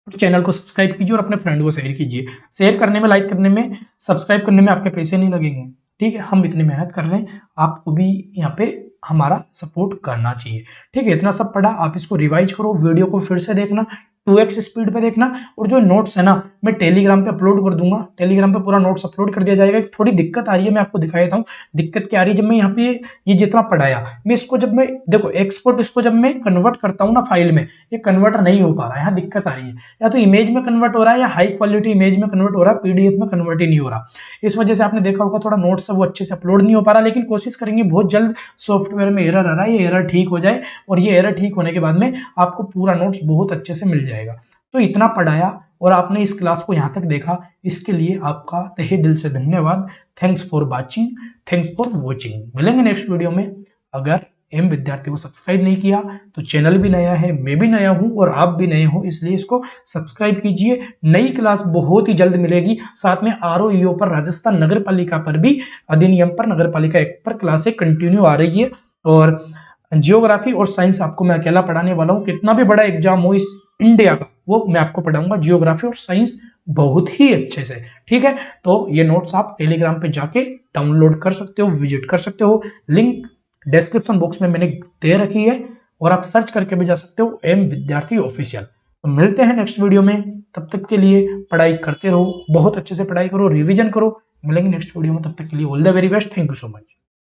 चैनल को सब्सक्राइब कीजिए, और अपने फ्रेंड को शेयर कीजिए। शेयर करने में, लाइक करने में, सब्सक्राइब करने में आपके पैसे नहीं लगेंगे। ठीक है, हम इतनी मेहनत कर रहे हैं, आपको भी यहाँ पे हमारा सपोर्ट करना चाहिए। ठीक है, इतना सब पढ़ा, आप इसको रिवाइज करो, वीडियो को फिर से देखना, 2x स्पीड पे देखना। और जो नोट्स है ना, मैं टेलीग्राम पे अपलोड कर दूंगा, टेलीग्राम पे पूरा नोट्स अपलोड कर दिया जाएगा। थोड़ी दिक्कत आ रही है, मैं आपको दिखा देता हूँ दिक्कत क्या आ रही है। जब मैं यहाँ पे ये जितना पढ़ाया, मैं इसको जब मैं देखो एक्सपोर्ट, इसको जब मैं कन्वर्ट करता हूँ ना फाइल में, ये कन्वर्ट नहीं हो पा रहा है, यहाँ दिक्कत आ रही है। या तो इमेज में कन्वर्ट हो रहा है, या हाई क्वालिटी इमेज में कन्वर्ट हो रहा है, पीडीएफ में कन्वर्ट ही नहीं हो रहा। इस वजह से आपने देखा होगा थोड़ा नोट्स वो अच्छे से अपलोड नहीं हो पा रहा, लेकिन कोशिश करेंगे बहुत जल्द। सॉफ्टवेयर में एरर आ रहा है, ये एरर ठीक हो जाए, और ये एरर ठीक होने के बाद में आपको पूरा नोट्स बहुत अच्छे से मिल जाएगा। तो इतना पढ़ाया, और आपने इस क्लास को यहाँ तक देखा, इसके लिए आपका तहे दिल से धन्यवाद। Thanks for watching, thanks for watching. मिलेंगे नेक्स्ट वीडियो में। अगर एम विद्यार्थी को सब्सक्राइब नहीं किया तो चैनल भी नया है, मैं भी नया हूं, और आप भी नए हो, इसलिए इसको सब्सक्राइब कीजिए। नई क्लास बहुत ही जल्द मिलेगी। साथ में आरओईओ पर, राजस्थान नगर पालिका पर भी, अधिनियम पर, नगर पालिका एक्ट पर क्लासें कंटिन्यू आ रही है। और जियोग्राफी और साइंस आपको मैं अकेला पढ़ाने वाला हूँ। कितना भी बड़ा एग्जाम हो इस इंडिया का, वो मैं आपको पढ़ाऊंगा जियोग्राफी और साइंस बहुत ही अच्छे से। ठीक है, तो ये नोट्स आप टेलीग्राम पे जाके डाउनलोड कर सकते हो, विजिट कर सकते हो। लिंक डिस्क्रिप्शन बॉक्स में मैंने दे रखी है, और आप सर्च करके भी जा सकते हो, एम विद्यार्थी ऑफिशियल। तो मिलते हैं नेक्स्ट वीडियो में। तब तक के लिए पढ़ाई करते रहो, बहुत अच्छे से पढ़ाई करो, रिविजन करो। मिलेंगे नेक्स्ट वीडियो में, तब तक के लिए all the very best. Thank you so much.